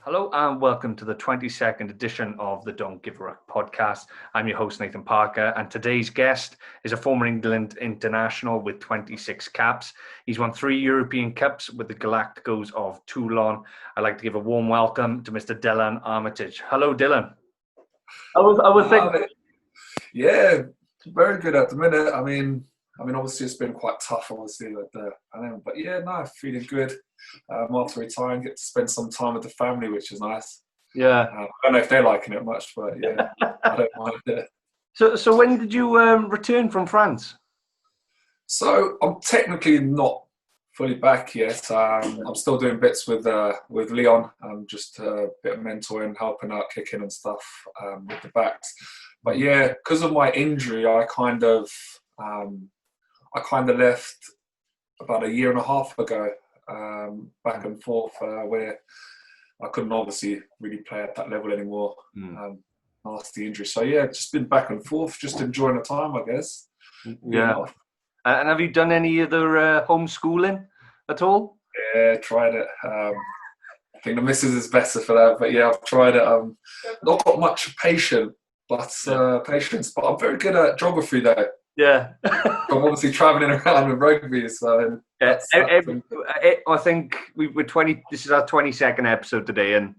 Hello and welcome to the 22nd edition of the Don't Give a Ruck podcast. I'm your host, Nathan Parker, and today's guest is a former England international with 26 caps. He's won 3 European Cups with the Galacticos of Toulon. I'd like to give a warm welcome to Mr. Delon Armitage. Hello, Dylan. I was thinking... Yeah, very good at the minute. I mean, obviously it's been quite tough, obviously, but yeah, no, feeling good. After retiring, get to spend some time with the family, which is nice. Yeah. I don't know if they're liking it much, but yeah, I don't mind it. So when did you return from France? So I'm technically not fully back yet. I'm still doing bits with Leon. Just a bit of mentoring, helping out, kicking and stuff with the backs. But yeah, because of my injury, I kind of left about a year and a half ago, back and forth, where I couldn't obviously really play at that level anymore after the injury. So yeah, just been back and forth, just enjoying the time, I guess. Yeah. And have you done any other homeschooling at all? Yeah, tried it. I think the missus is better for that, but yeah, I've tried it. Not got much patience, but I'm very good at geography though. Yeah. I'm obviously travelling around with rugby, so I think we're 20. This is our 22nd episode today, and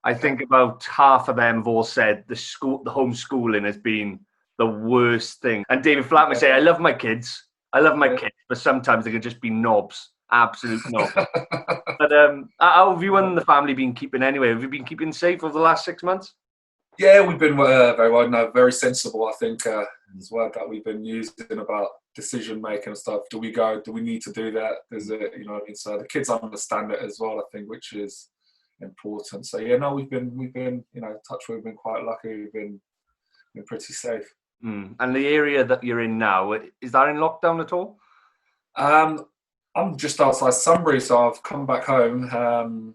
I think about half of them have all said the homeschooling has been the worst thing. And David Flatman say, "I love my kids, but sometimes they can just be knobs, absolute knobs." But how have you and the family been keeping anyway? Have you been keeping safe over the last 6 months? Yeah, we've been very well. No, very sensible. I think is word that we've been using about decision making and stuff. Do we go? Do we need to do that? Is it, you know what I mean? So the kids understand it as well, I think, which is important. So yeah, no, we've been, touch wood, we've been quite lucky. We've been pretty safe. And the area that you're in now, is that in lockdown at all? I'm just outside Sunbury, so I've come back home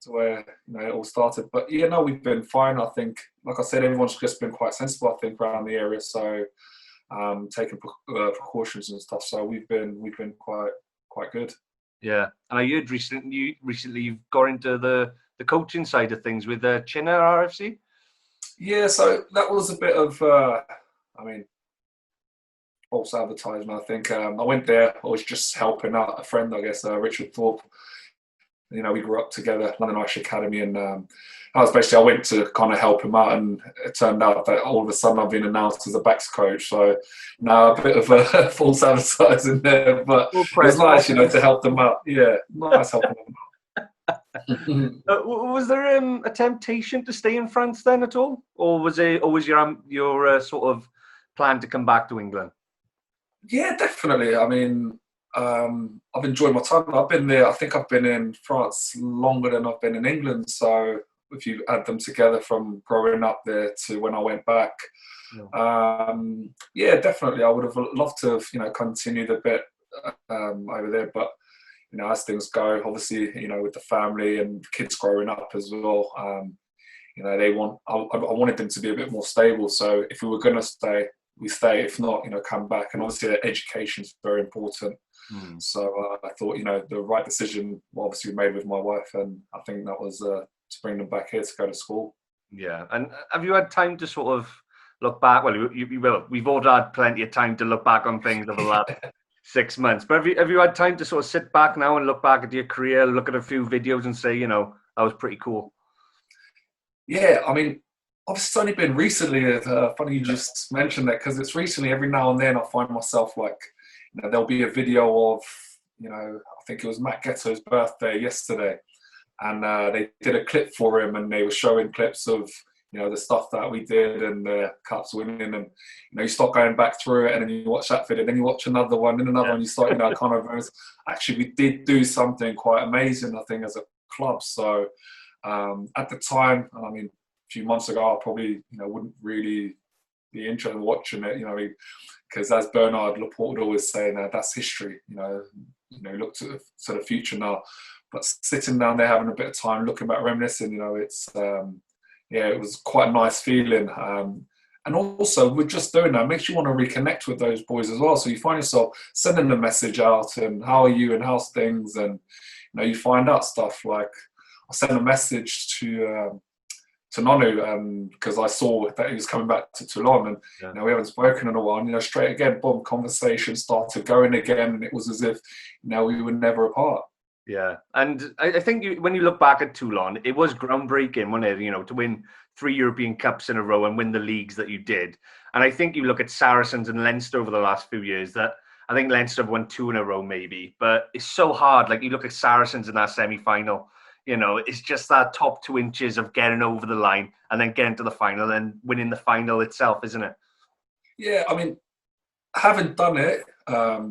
to where it all started. But yeah, no, we've been fine. I think, like I said, everyone's just been quite sensible, I think, around the area. So taking precautions and stuff. So we've been quite good. Yeah, and I heard recently you've got into the coaching side of things with China RFC. Yeah, so that was a bit of false advertisement. I think I went there. I was just helping out a friend, I guess, Richard Thorpe. We grew up together, London Irish Academy, and I went to kind of help him out, and it turned out that all of a sudden I've been announced as a backs coach. So now a bit of a false advertising there, but it's nice, to help them out. Yeah, nice helping them out. Was there a temptation to stay in France then at all, or was your sort of plan to come back to England? Yeah, definitely. I mean, I've enjoyed my time. I've been there. I think I've been in France longer than I've been in England. So if you add them together from growing up there to when I went back, yeah, definitely. I would have loved to have, continued a bit over there. But, as things go, obviously, with the family and kids growing up as well, I wanted them to be a bit more stable. So if we were going to stay, we stay. If not, come back. And obviously education is very important. So I thought, the right decision obviously made with my wife, and I think that was to bring them back here to go to school. Yeah, and have you had time to sort of look back? Well, we've all had plenty of time to look back on things over the last 6 months. But have you had time to sort of sit back now and look back at your career, look at a few videos, and say, that was pretty cool? Yeah, I mean, obviously it's only been recently. Funny you just mentioned that, because it's recently. Every now and then I find myself like, there'll be a video of, I think it was Matt Ghetto's birthday yesterday, and they did a clip for him, and they were showing clips of, the stuff that we did and the cups winning, and you start going back through it, and then you watch that video, then you watch another one, and another one. You start, kind of. Actually, we did do something quite amazing, I think, as a club. So at the time, I mean, a few months ago, I probably, wouldn't really be interested in watching it, because as Bernard Laporte would always say, that's history. Look to the future now. But sitting down there, having a bit of time, looking back, reminiscing, it's it was quite a nice feeling. And also, with just doing that, makes you want to reconnect with those boys as well. So you find yourself sending a message out, and how are you, and how's things, and you find out stuff like, I sent a message to Nonu because I saw that he was coming back to Toulon, and you know, we haven't spoken in a while. And, you know, straight again, boom, conversation started going again, and it was as if, you know, we were never apart. Yeah, and I think when you look back at Toulon, it was groundbreaking, wasn't it? You know, to win 3 European Cups in a row and win the leagues that you did. And I think you look at Saracens and Leinster over the last few years, that I think Leinster have won 2 in a row maybe, but it's so hard. Like, you look at Saracens in that semi-final, you know, it's just that top 2 inches of getting over the line and then getting to the final and winning the final itself, isn't it? Yeah, I mean, having done it,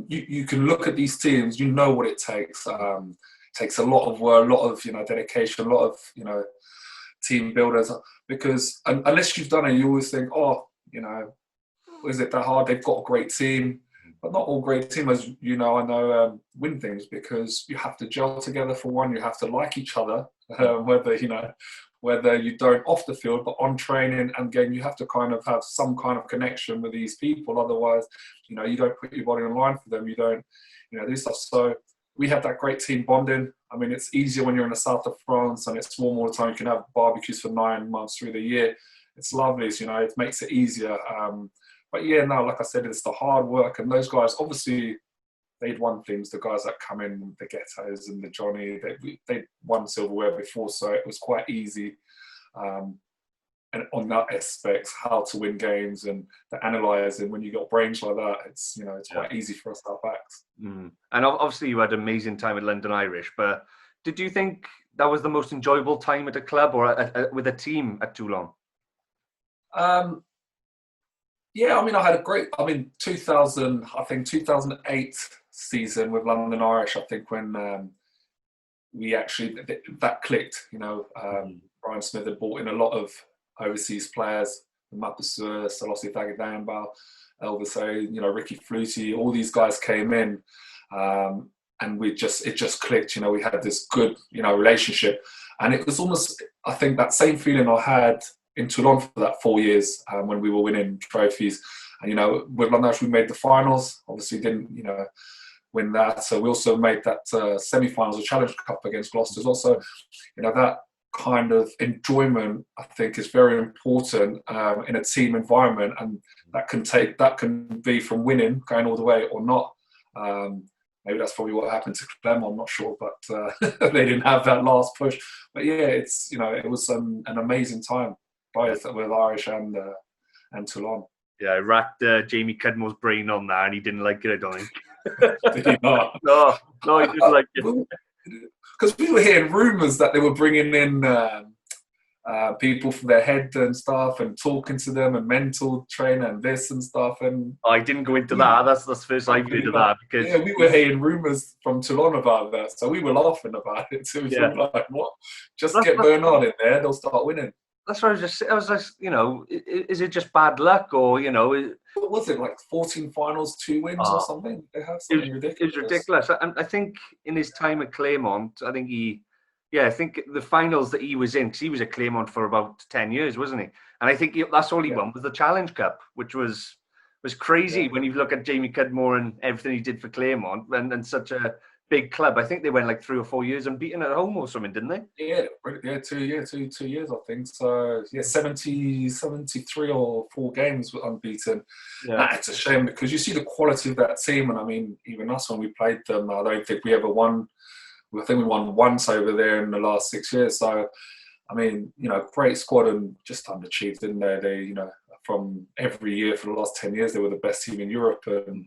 you can look at these teams, you know what it takes. It takes a lot of work, a lot of, you know, dedication, a lot of, you know, team builders, because unless you've done it, you always think, oh, you know, is it that hard? They've got a great team. But not all great teams, you know, I know, win things, because you have to gel together for one. You have to like each other, whether you don't off the field, but on training. And again, you have to kind of have some kind of connection with these people. Otherwise, you know, you don't put your body on line for them. You don't, you know, do stuff. So we have that great team bonding. I mean, it's easier when you're in the south of France and it's warm all the time. You can have barbecues for 9 months through the year. It's lovely, you know, it makes it easier. But yeah, no, like I said, it's the hard work. And those guys, obviously, they'd won things. The guys that come in, the Ghettos and the Johnny, they'd won silverware before, so it was quite easy. And on that aspect, how to win games and the analysing, when you got brains like that, it's, you know, it's quite easy for us at backs. And obviously you had an amazing time at London Irish, but did you think that was the most enjoyable time at a club or with a team at Toulon? Yeah, I mean, I had a great, 2008 season with London Irish, I think, when we actually, that clicked, you know. Brian Smith had brought in a lot of overseas players, Mapusua, Salossi Thagidamba, Elvis, you know, Ricky Flutie, all these guys came in, and it just clicked, you know. We had this good, you know, relationship, and it was almost, I think, that same feeling I had in Toulon for that 4 years when we were winning trophies. And, you know, with London Irish, we made the finals, obviously didn't, you know, win that. So we also made that semi-finals of Challenge Cup against Gloucester. Also, you know, that kind of enjoyment, I think, is very important in a team environment, and that can be from winning, going all the way, or not. Maybe that's probably what happened to Clem, I'm not sure, but they didn't have that last push. But yeah, it's, you know, it was an amazing time, both with Irish and Toulon. Yeah, I racked Jamie Cudmore's brain on that, and he didn't like it, I don't think. Did he not? No, he didn't like it. Because we were hearing rumours that they were bringing in people from their head and stuff, and talking to them, and mental trainer and this and stuff. And I didn't go into that. That's the first I've heard of that, because we were hearing rumours from Toulon about that, so we were laughing about it too. We were like, what? Just get Bernard in there, they'll start winning. That's what I was like, you know, is it just bad luck, or, you know? What was it, like 14 finals, 2 wins or something? They have something ridiculous. It was ridiculous. And I think in his time at Claremont, I think I think the finals that he was in, because he was at Claremont for about 10 years, wasn't he? And I think that's all he won was the Challenge Cup, which was crazy when you look at Jamie Cudmore and everything he did for Claremont, and such a big club. I think they went like 3 or 4 years unbeaten at home or something, didn't they? Yeah, 2 years, I think. So yeah, 73 or 4 games were unbeaten. Yeah. It's a shame, because you see the quality of that team, and I mean, even us when we played them, I don't think we ever won. I think we won once over there in the last 6 years. So, I mean, you know, great squad, and just underachieved, didn't they? They, you know, from every year for the last 10 years, they were the best team in Europe, and,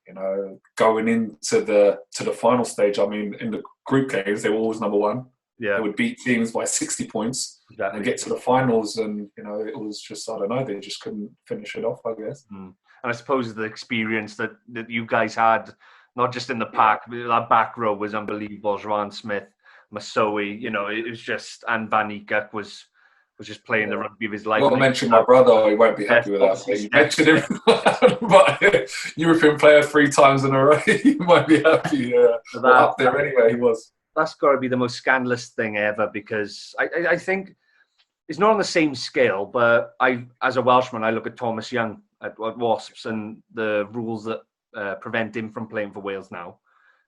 you know, going into the final stage, I mean, in the group games, they were always number one. Yeah. They would beat teams by 60 points and get to the finals, and, you know, it was just, I don't know, they just couldn't finish it off, I guess. And I suppose the experience that you guys had, not just in the pack, but that back row was unbelievable. Joanne Smith, Masoe, you know, it was just, and Van Niekerk was just playing the rugby of his life. Well, I mentioned my brother, he won't be happy with that. You mentioned him, but European player 3 times in a row, he might be happy. Up there anyway, he was. That's got to be the most scandalous thing ever, because I think it's not on the same scale, but as a Welshman, I look at Thomas Young at Wasps and the rules that prevent him from playing for Wales now.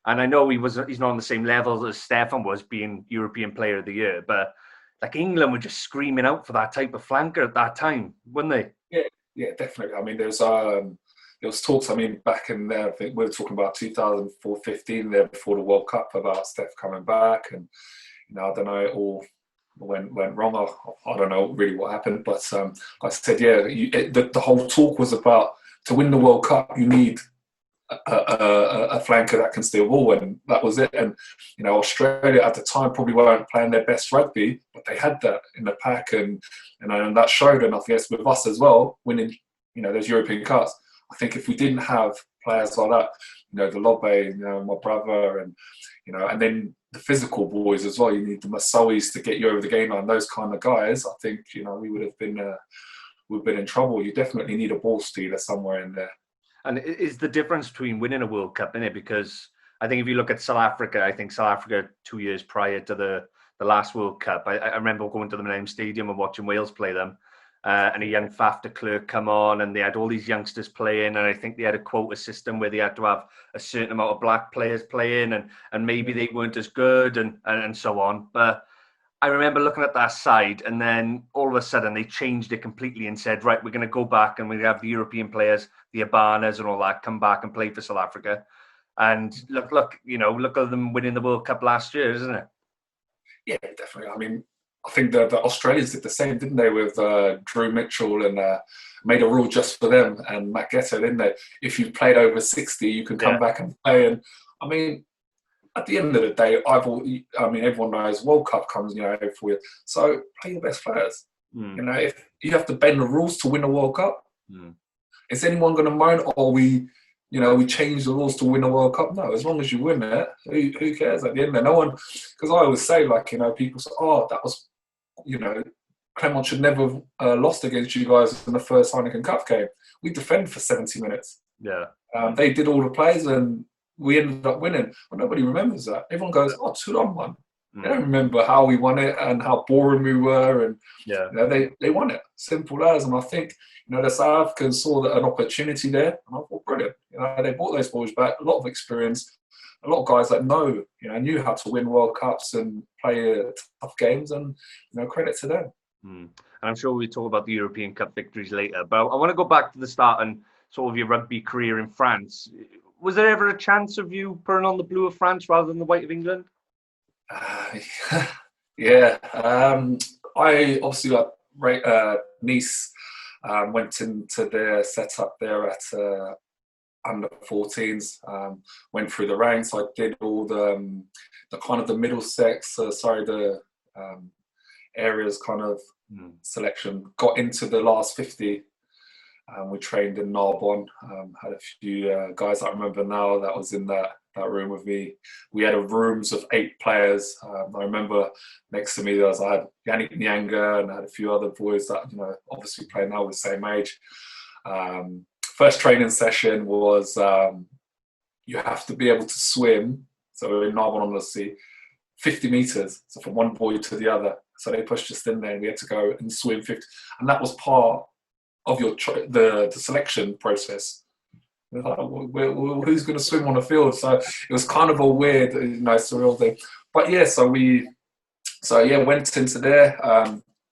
And I know he's not on the same level as Stefan was, being European Player of the Year, but like England were just screaming out for that type of flanker at that time, weren't they? Yeah, definitely. I mean, there was talks. I mean, back in there, I think we were talking about 2015 there before the World Cup about Steph coming back, and I don't know, it all went wrong. I don't know really what happened, but like I said, yeah, the whole talk was about to win the World Cup, you need a flanker that can steal ball, and that was it. And Australia at the time probably weren't playing their best rugby, but they had that in the pack, and that showed. And I guess with us as well, winning those European Cups, I think if we didn't have players like that, the Lobbe, my brother, and then the physical boys as well. You need the Masouis to get you over the game line. Those kind of guys, I think we would have been in trouble. You definitely need a ball stealer somewhere in there. And is the difference between winning a World Cup, innit? Because I think if you look at South Africa, I think South Africa 2 years prior to the last World Cup, I remember going to the Millennium Stadium and watching Wales play them, and a young Faf de Klerk come on, and they had all these youngsters playing, and I think they had a quota system where they had to have a certain amount of black players playing, and maybe they weren't as good, and so on. But I remember looking at that side, and then all of a sudden they changed it completely and said, right, we're going to go back and we have the European players, the Abanas and all that, come back and play for South Africa. And look at them winning the World Cup last year, isn't it? Yeah, definitely. I mean, I think the Australians did the same, didn't they, with Drew Mitchell, and made a rule just for them, and Matt Ghetto, didn't they? If you've played over 60, you can come back and play. And I mean, at the end of the day, everyone knows World Cup comes, every 4 years. So play your best players. If you have to bend the rules to win a World Cup, is anyone going to moan? Or we change the rules to win a World Cup? No, as long as you win it, who cares at the end? No one, because I always say, people say, oh, that was, Clermont should never have lost against you guys in the first Heineken Cup game. We defend for 70 minutes. Yeah. They did all the plays and we ended up winning. But nobody remembers that. Everyone goes, oh, Toulon won. They don't remember how we won it and how boring we were. And they won it. Simple as. And I think, the South Africans saw that an opportunity there. And I thought, brilliant. They brought those boys back. A lot of experience. A lot of guys that knew how to win World Cups and play tough games. And, credit to them. And I'm sure we'll talk about the European Cup victories later. But I want to go back to the start and sort of your rugby career in France. Was there ever a chance of you putting on the blue of France rather than the white of England? Yeah. I obviously got Nice, went into their setup there at under 14s, went through the ranks. I did all the kind of the Middlesex, the areas kind of selection, got into the last 50. We trained in Narbonne, had a few guys I remember now that was in that room with me. We had rooms of 8 players. I remember next to me I had Yannick Nyanga and I had a few other boys that obviously play now with the same age. First training session was you have to be able to swim. So in Narbonne on the Sea, 50 meters, so from one boy to the other. So they pushed us in there and we had to go and swim 50, and that was part of the selection process. Like, who's going to swim on the field? So it was kind of a weird, surreal thing. But yeah, went into there,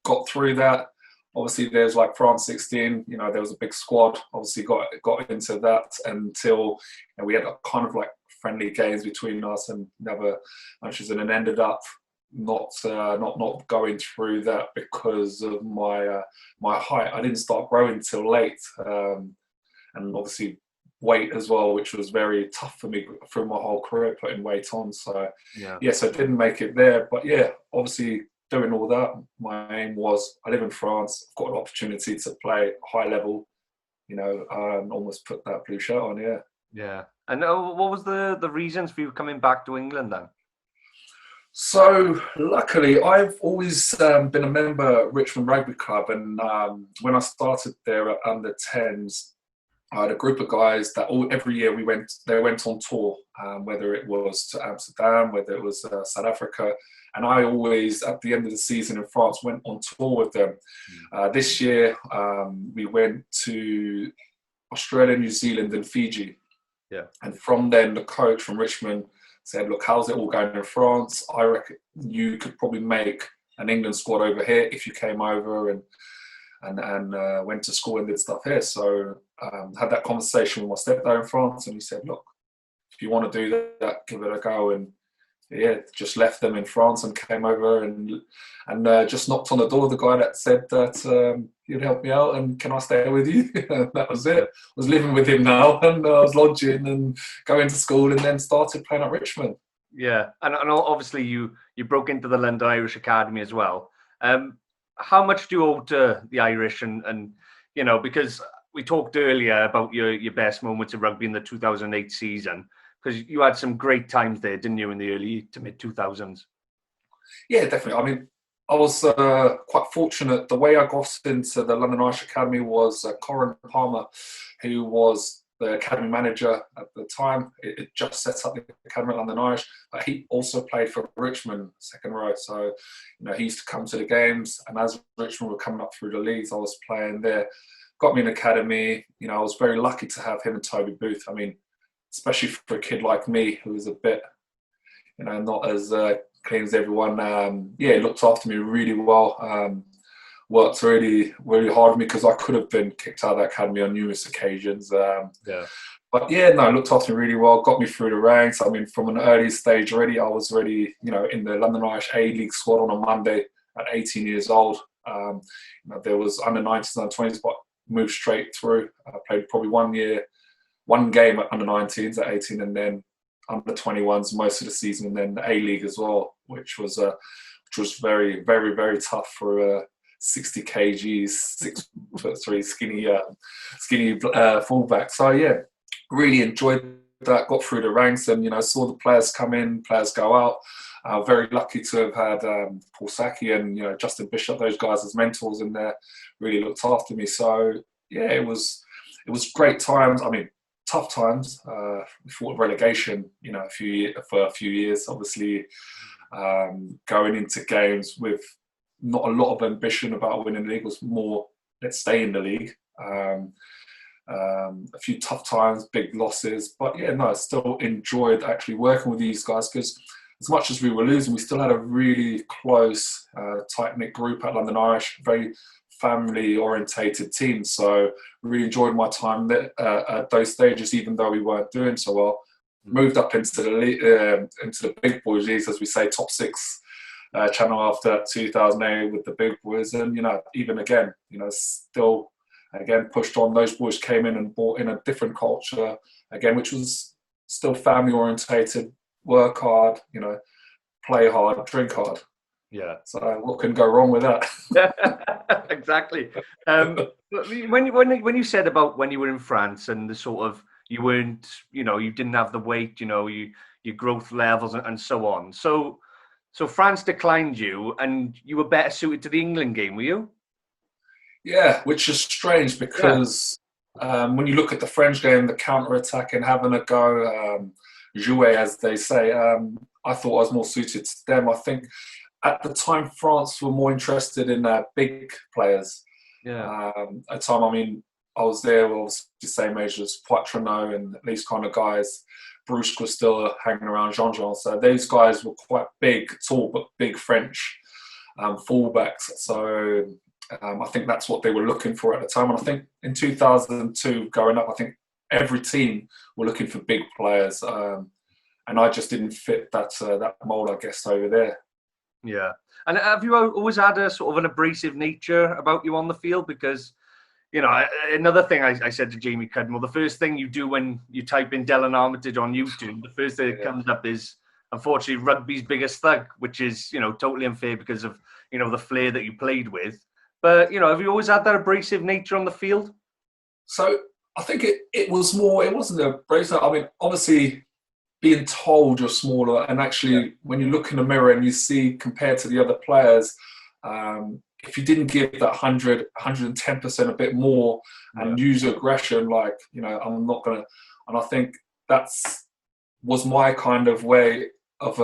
got through that. Obviously, there's like France 16. There was a big squad. Obviously, got into that until we had a kind of like friendly games between us and the other matches, and then ended up not going through that because of my height. I didn't start growing till late, and obviously weight as well, which was very tough for me through my whole career, putting weight on. So so I didn't make it there. But yeah, obviously doing all that, my aim was, I live in France, I've got an opportunity to play high level, almost put that blue shirt on. Yeah. And what was the reasons for you coming back to England then? So luckily, I've always been a member at Richmond Rugby Club, and when I started there at under 10s, I had a group of guys that every year they went on tour, whether it was to Amsterdam, whether it was South Africa, and I always, at the end of the season in France, went on tour with them. This year, we went to Australia, New Zealand, and Fiji. Yeah. And from then, the coach from Richmond said, look, how's it all going in France? I reckon you could probably make an England squad over here if you came over and went to school and did stuff here. So had that conversation with my stepdad in France, and he said, look, if you want to do that, give it a go. And yeah, just left them in France and came over and just knocked on the door of the guy that said that he'd help me out and can I stay with you? That was it. I was living with him now, and I was lodging and going to school, and then started playing at Richmond. Yeah, and obviously you broke into the London Irish Academy as well. How much do you owe to the Irish, and you know, because we talked earlier about your best moments of rugby in the 2008 season, because you had some great times there, didn't you, in the early to mid 2000s? Yeah, definitely. I mean, I was quite fortunate. The way I got into the London Irish Academy was Corin Palmer, who was the academy manager at the time. It just set up the academy at London Irish, but he also played for Richmond second row. So, you know, he used to come to the games, and as Richmond were coming up through the leagues, I was playing there. Got me an academy. You know, I was very lucky to have him and Toby Booth. I mean, especially for a kid like me who was a bit, you know, not as clean as everyone. Yeah, looked after me really well. Worked really, really hard for me because I could have been kicked out of the academy on numerous occasions. But yeah, no, looked after me really well, got me through the ranks. I mean, from an early stage already, I was already, you know, in the London Irish A-League squad on a Monday at 18 years old. You know, there was under 19s, under 20s, but moved straight through. I played probably one game at under 19s at 18, and then under 21s most of the season, and then the A-League as well, which was very, very, very tough for 60 kgs, 6'3", skinny fullback. So yeah, really enjoyed that. Got through the ranks, and you know, saw the players come in, players go out. Very lucky to have had Paul Saki and, you know, Justin Bishop, those guys as mentors in there, really looked after me. So yeah, it was great times. I mean, tough times. We fought relegation, you know, for a few years. Obviously, going into games with not a lot of ambition about winning the league, was more, let's stay in the league. A few tough times, big losses, but yeah, no, I still enjoyed actually working with these guys, because as much as we were losing, we still had a really close, tight-knit group at London Irish, very family-orientated team. So really enjoyed my time there, at those stages, even though we weren't doing so well. Moved up into the big boys leagues, as we say, top six channel after 2008 with the big boys, and you know, even again, you know, still again pushed on. Those boys came in and brought in a different culture again, which was still family-orientated. Work hard, you know, play hard, drink hard. Yeah. So what can go wrong with that? Exactly. When you said about when you were in France and the sort of, you weren't, you know, you didn't have the weight, you know, your growth levels and so on. So France declined you, and you were better suited to the England game, were you? Yeah, which is strange because when you look at the French game, the counter-attack and having a go, jouer, as they say, I thought I was more suited to them. I think at the time, France were more interested in big players. Yeah. At the time, I mean, I was there, I was the same age as Poitrenaud and these kind of guys. Bruce was still hanging around, Jean-Jean. So these guys were quite big, tall, but big French fullbacks. So I think that's what they were looking for at the time. And I think in 2002, going up, I think every team were looking for big players. And I just didn't fit that mold, I guess, over there. Yeah. And have you always had a sort of an abrasive nature about you on the field? Because, you know, another thing I said to Jamie Cudmore, the first thing you do when you type in Delon Armitage on YouTube, the first thing that comes up is, unfortunately, rugby's biggest thug, which is, you know, totally unfair because of, you know, the flair that you played with. But, you know, have you always had that abrasive nature on the field? So I think it was more, it wasn't abrasive. I mean, obviously, being told you're smaller, and actually when you look in the mirror and you see compared to the other players, if you didn't give that 100, 110% a bit more and use aggression, like, you know, I'm not going to, and I think was my kind of way of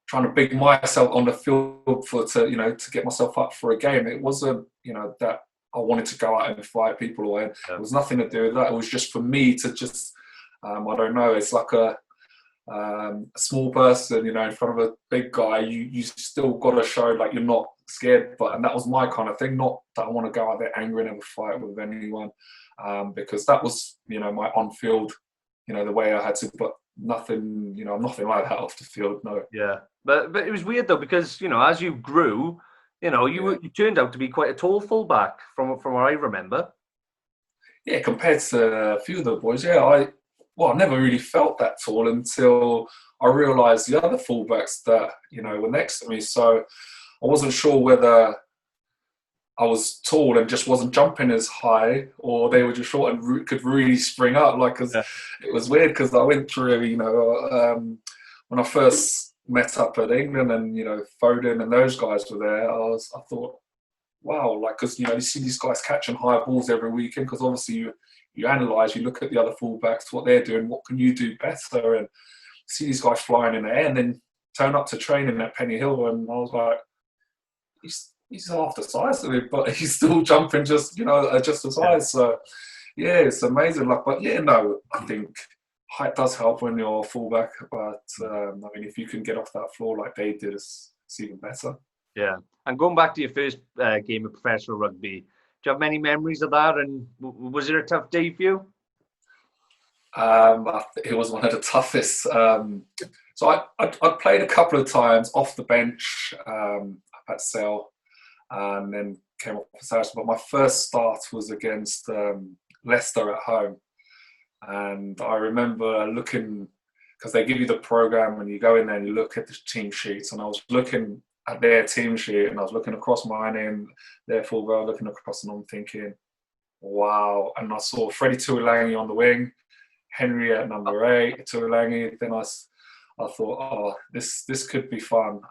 trying to big myself on the field to get myself up for a game. It wasn't, you know, that I wanted to go out and fight people away. It was nothing to do with that. It was just for me to just, I don't know, it's like a small person, in front of a big guy, you still got to show like you're not scared. And that was my kind of thing. Not that I want to go out there angry and have a fight with anyone, because that was, my on-field, the way I had to. But nothing, I'm nothing like that off the field. No. Yeah, but it was weird though, because as you grew, you turned out to be quite a tall fullback from what I remember. Yeah, compared to a few of the boys, I never really felt that tall until I realised the other fullbacks that, were next to me. So I wasn't sure whether I was tall and just wasn't jumping as high, or they were just short and could really spring up. Cause it was weird, because I went through, when I first met up at England and, Foden and those guys were there, I thought, wow, because you see these guys catching high balls every weekend, because obviously you analyse, you look at the other fullbacks, what they're doing, what can you do better, and see these guys flying in the air, and then turn up to training at Penny Hill, and I was like, he's half the size of me, but he's still jumping just as high. So yeah, it's amazing. I think height does help when you're a fullback, but if you can get off that floor like they did, it's even better. Yeah. And going back to your first game of professional rugby, do you have many memories of that? And was it a tough day for you? It was one of the toughest. So I played a couple of times off the bench at Sale, and then came off the side. But my first start was against Leicester at home. And I remember looking, because they give you the program and you go in there and you look at the team sheets, and I was looking at their team sheet and I was looking across mine and their fullback, looking across, and I'm thinking, wow. And I saw Freddie Tuilangi on the wing, Henry at number 8, Tuilangi. Then I thought, oh, this could be fun.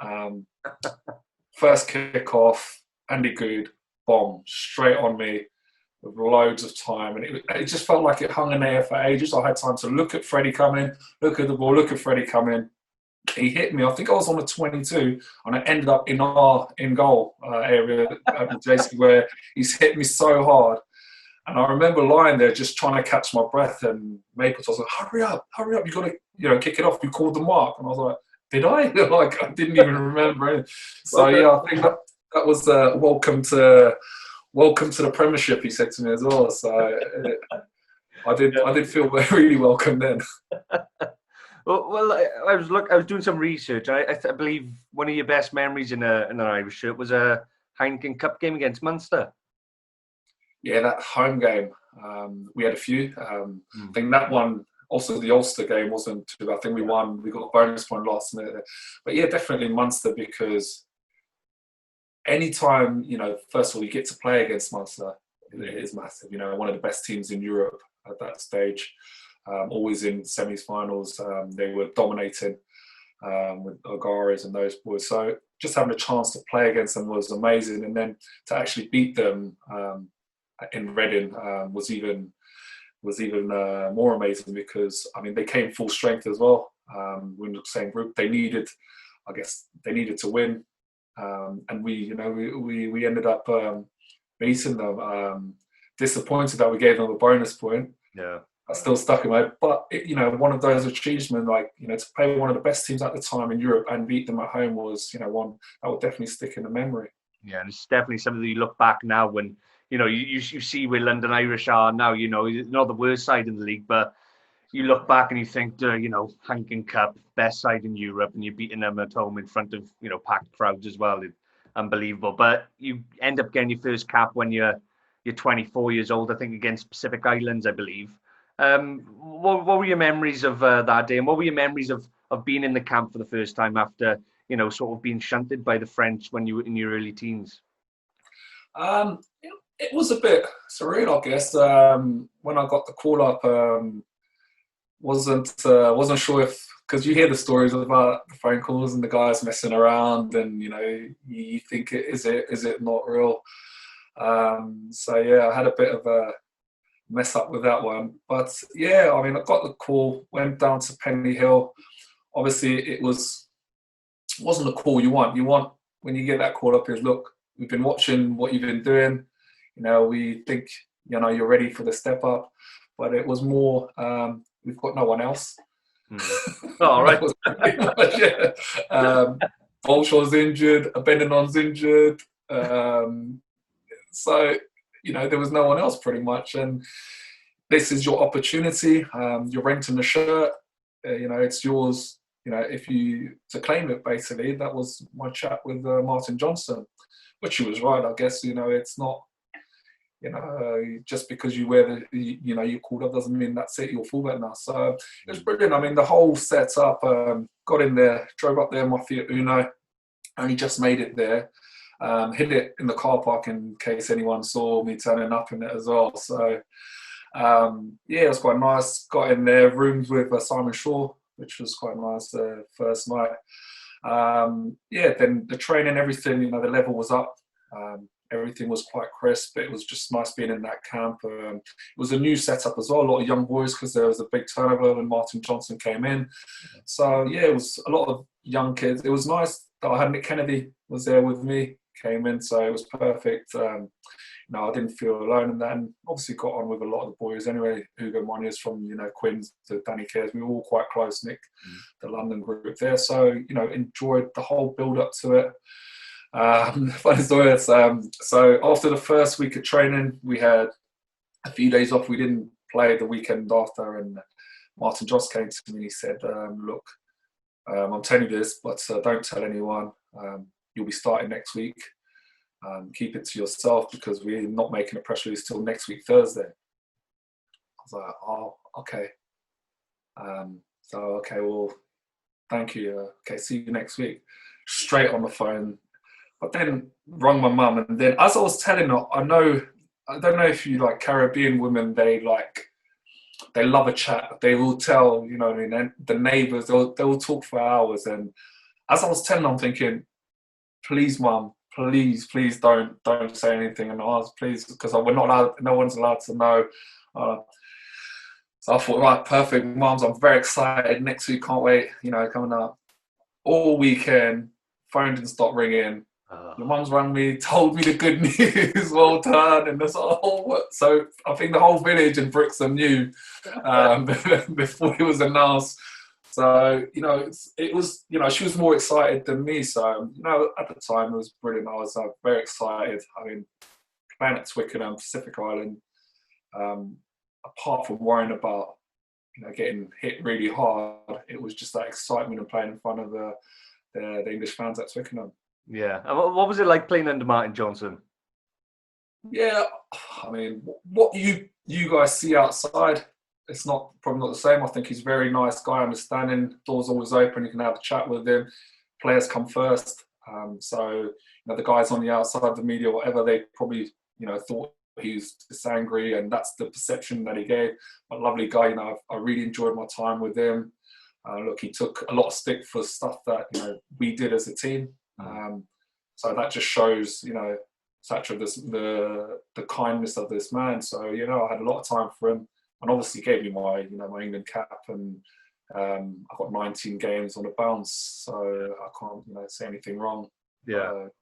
First kick-off, Andy Good, bomb, straight on me with loads of time. And it just felt like it hung in there for ages. I had time to look at Freddie come in, look at the ball, look at Freddie come in. He hit me. I think I was on a 22, and I ended up in our in-goal area at the JC, where he's hit me so hard. And I remember lying there just trying to catch my breath, and Maples was like, hurry up, you got to, kick it off. You called the mark. And I was like, did I? I didn't even remember. So, I think that was welcome to the Premiership, he said to me as well. So I did feel really welcome then. Well, I was doing some research. I believe one of your best memories in an Irish shirt was a Heineken Cup game against Munster. Yeah, that home game. We had a few. I think that one, also the Ulster game, wasn't too bad. I think we won. We got a bonus point last minute. But yeah, definitely Munster, because anytime, first of all, you get to play against Munster, it is massive. One of the best teams in Europe at that stage. Always in semi-finals. They were dominating with O'Gara's and those boys. So just having a chance to play against them was amazing. And then to actually beat them in Reading was even more amazing, because they came full strength as well. We're in the same group. They needed to win, and we ended up beating them. Disappointed that we gave them a bonus point. Yeah, that's still stuck in my head. But one of those achievements, to play one of the best teams at the time in Europe and beat them at home was one that would definitely stick in the memory. Yeah, and it's definitely something that you look back now when. You see where London Irish are now, not the worst side in the league, but you look back and you think, Heineken Cup, best side in Europe, and you're beating them at home in front of, packed crowds as well. It's unbelievable. But you end up getting your first cap when you're 24 years old, I think, against Pacific Islands, I believe. What were your memories of that day? And what were your memories of being in the camp for the first time after, sort of being shunted by the French when you were in your early teens? It was a bit surreal, I guess. When I got the call up, wasn't sure if, because you hear the stories about the phone calls and the guys messing around, and you think, is it not real? So yeah, I had a bit of a mess up with that one. But yeah, I got the call, went down to Penny Hill. Obviously, it wasn't a call you want. You want, when you get that call up, is, look, we've been watching what you've been doing. We think, you're ready for the step up. But it was more, we've got no one else. All That right. was pretty much it. Bolshaw's injured, Abendanon's injured. So, there was no one else pretty much. And this is your opportunity. You're renting the shirt. It's yours, if you to claim it, basically. That was my chat with Martin Johnson, which he was right, I guess. It's not, just because you wear you called up doesn't mean that's it, you're fullback now. So it was brilliant. I mean, the whole setup, got in there, drove up there in my Fiat Uno, only just made it there. Hid it in the car park in case anyone saw me turning up in it as well. So, it was quite nice. Got in there, rooms with Simon Shaw, which was quite nice the first night. Then the training, everything, the level was up. Everything was quite crisp. It was just nice being in that camp. It was a new setup as well, a lot of young boys because there was a big turnover when Martin Johnson came in. So, it was a lot of young kids. It was nice that I had Nick Kennedy was there with me, came in, so it was perfect. I didn't feel alone in that, and obviously got on with a lot of the boys anyway. Hugo Moniers from, Quins to Danny Cares. We were all quite close, Nick, the London group there. So, enjoyed the whole build-up to it. Funny story. So after the first week of training, we had a few days off. We didn't play the weekend after, and Martin Joss came to me and he said, look, I'm telling you this, but don't tell anyone. You'll be starting next week. Keep it to yourself because we're not making a press release till next week, Thursday. I was like, oh, okay. Okay, well, thank you. Okay, see you next week. Straight on the phone. But then rung my mum, and then as I was telling her, I don't know if you like Caribbean women, they love a chat. They will tell, the neighbours, they'll talk for hours. And as I was telling her, I'm thinking, please, mum, please don't say anything. And I was please, because we're not allowed, no one's allowed to know. So I thought, right, perfect, mums, I'm very excited. Next week, can't wait, coming up. All weekend, phone didn't stop ringing. Your mum's rang me, told me the good news, well done, and that's all. So I think the whole village in Brixham knew before it was announced. So, it was, she was more excited than me. So, at the time it was brilliant. I was very excited. I mean, playing at Twickenham, Pacific Island, apart from worrying about, getting hit really hard, it was just that excitement of playing in front of the English fans at Twickenham. Yeah. And what was it like playing under Martin Johnson? Yeah, I mean, what you guys see outside, it's probably not the same. I think he's a very nice guy, understanding. Doors always open. You can have a chat with him. Players come first. So the guys on the outside, the media, whatever, they probably thought he's just angry, and that's the perception that he gave. A lovely guy. I really enjoyed my time with him. Look, he took a lot of stick for stuff that we did as a team. So that just shows such of the kindness of this man. So I had a lot of time for him, and obviously gave me my my England cap, and I got 19 games on the bounce, so I can't say anything wrong about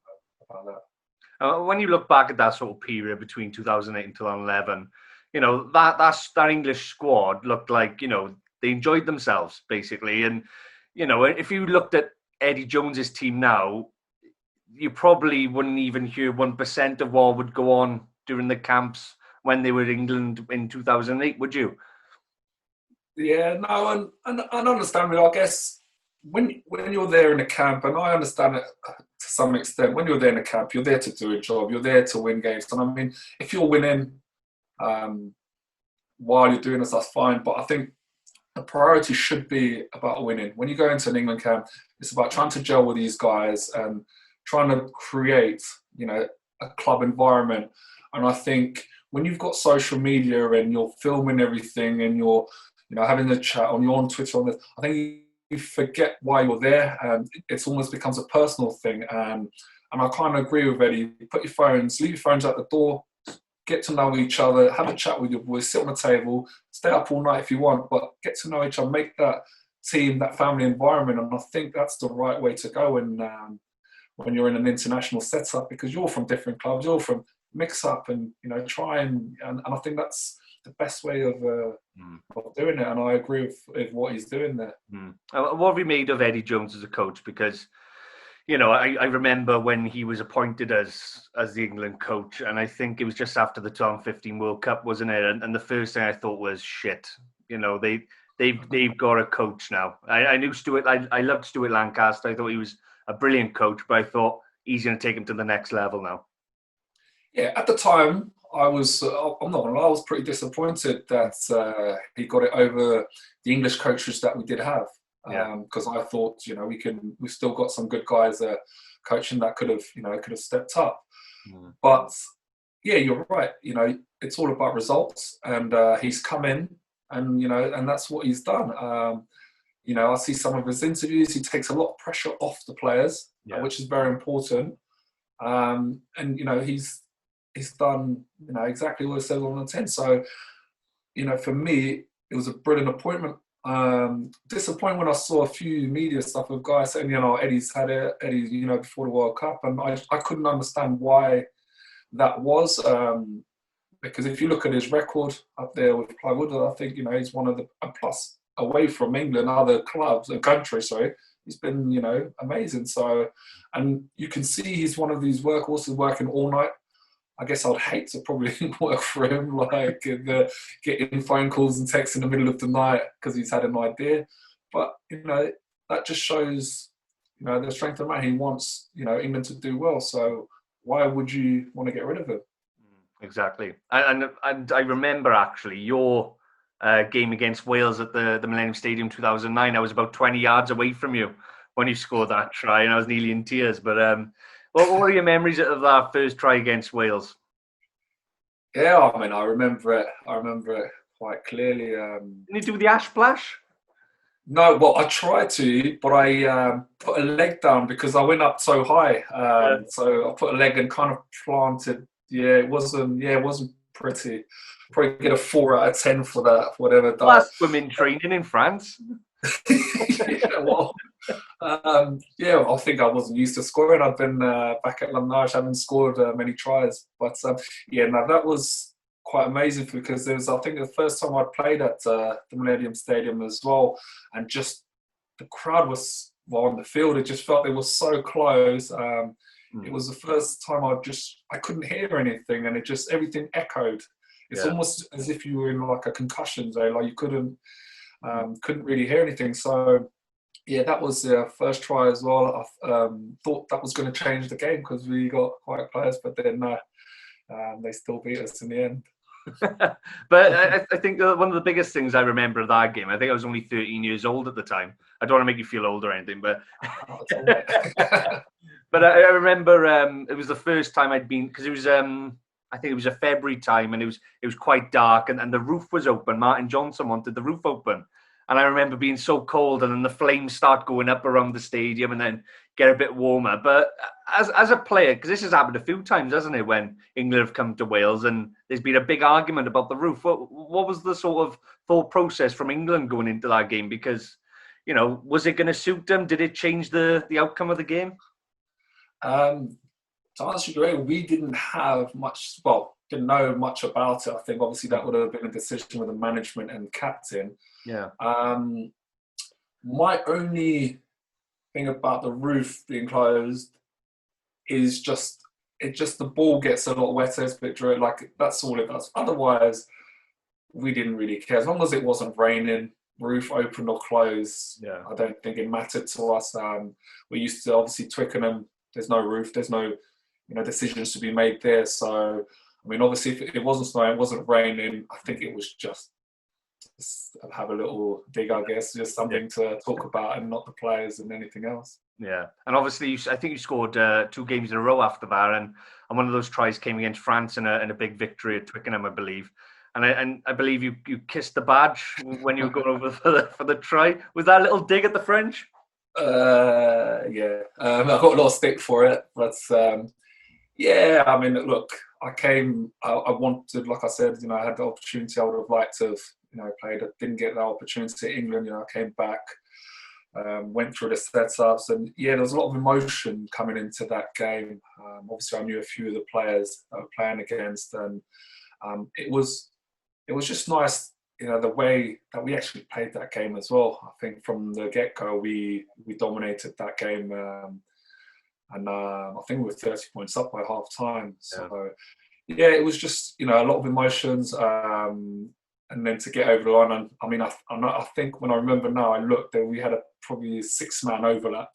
that. When you look back at that sort of period between 2008 and 2011, that English squad looked like they enjoyed themselves basically, and if you looked at Eddie Jones's team now, you probably wouldn't even hear 1% of what would go on during the camps when they were in England in 2008, would you? Yeah, no, and I understand. I guess when you're there in a camp, and I understand it to some extent, when you're there in a camp, you're there to do a job, you're there to win games. And I mean, if you're winning while you're doing this, that's fine. But I think the priority should be about winning. When you go into an England camp, it's about trying to gel with these guys and trying to create, a club environment. And I think when you've got social media and you're filming everything and you're, having a chat you're on Twitter on this, I think you forget why you're there, and it almost becomes a personal thing. And I kind of agree with Eddie. Put your phones, leave your phones at the door, get to know each other, have a chat with your boys, sit on the table, stay up all night if you want, but get to know each other, make that team, that family environment. And I think that's the right way to go when you're in an international setup, because you're from different clubs, you're from mix up and try and I think that's the best way of doing it, and I agree with what he's doing there. What have you made of Eddie Jones as a coach? Because I remember when he was appointed as the England coach, and I think it was just after the 2015 World Cup, wasn't it? And the first thing I thought was, shit, they've got a coach now. I knew Stuart. I loved Stuart Lancaster. I thought he was a brilliant coach, but I thought he's going to take him to the next level now. Yeah, at the time, I'm not gonna lie, I was pretty disappointed that he got it over the English coaches that we did have. Because I thought, we've still got some good guys coaching that could have stepped up. But yeah, you're right. It's all about results, and he's come in, and that's what he's done. I see some of his interviews. He takes a lot of pressure off the players, which is very important. And he's done exactly what it says on the tin. So for me, it was a brilliant appointment. Disappointed when I saw a few media stuff of guys saying, Eddie's had it, before the World Cup, and I couldn't understand why that was. Because if you look at his record up there with Plywood, I think he's one of the plus away from England, other clubs and countries. Sorry, he's been amazing. So, and you can see he's one of these workhorses working all night. I guess I'd hate to probably work for him, like getting phone calls and texts in the middle of the night because he's had an idea. But that just shows the strength of man. He wants England to do well. So why would you want to get rid of him? Exactly. And I remember actually your game against Wales at the Millennium Stadium 2009. I was about 20 yards away from you when you scored that try, and I was nearly in tears. But what are your memories of that first try against Wales? Yeah, I remember it. I remember it quite clearly. Didn't you do the ash splash? No, well, I tried to, but I put a leg down because I went up so high. So I put a leg and kind of planted. Yeah, it wasn't pretty. Probably get a 4 out of 10 for that, whatever. That's women training in France. I think I wasn't used to scoring. I've been back at Lannage, haven't scored many tries, but that was quite amazing because it was, I think, the first time I'd played at the Millennium Stadium as well, and just the crowd was on the field. It just felt they were so close. It was the first time I couldn't hear anything, and everything echoed. It's almost as if you were in like a concussion zone, like you couldn't really hear anything. So yeah, that was the first try as well. I thought that was going to change the game because we got quiet players, but then they still beat us in the end. But I think one of the biggest things I remember of that game, I think I was only 13 years old at the time. I don't want to make you feel old or anything, but but I remember it was the first time I'd been, because it was I think it was a February time, and it was quite dark, and the roof was open. Martin Johnson wanted the roof open, and I remember being so cold, and then the flames start going up around the stadium, and then get a bit warmer. But as a player, because this has happened a few times, hasn't it, when England have come to Wales, and there's been a big argument about the roof. What was the sort of thought process from England going into that game? Because was it going to suit them? Did it change the outcome of the game? To answer your question, we didn't have much. Well, didn't know much about it. I think obviously that would have been a decision with the management and captain. Yeah. My only thing about the roof being closed is just the ball gets a lot wetter. It's a bit dry. Like that's all it does. Otherwise, we didn't really care as long as it wasn't raining. Roof open or closed. Yeah. I don't think it mattered to us. We used to obviously Twickenham. There's no roof. There's no decisions to be made there. So, obviously, if it wasn't snowing, it wasn't raining, I think it was just have a little dig, I guess, just something to talk about and not the players and anything else. Yeah, and obviously, I think you scored 2 games in a row after that, and one of those tries came against France in a big victory at Twickenham, I believe. And I believe you kissed the badge when you were going over for the try. Was that a little dig at the French? Yeah. I got a lot of stick for it, but look, I wanted, like I said, I had the opportunity. I would have liked to have, played. I didn't get that opportunity at England. I came back, went through the setups, and there was a lot of emotion coming into that game. Obviously, I knew a few of the players I was playing against, and it was it was just nice, the way that we actually played that game as well. I think from the get-go, we dominated that game. And I think we were 30 points up by half time. So, yeah, it was just, a lot of emotions. And then to get over the line, and I mean, I think when I remember now, I looked, that we had probably a 6-man overlap.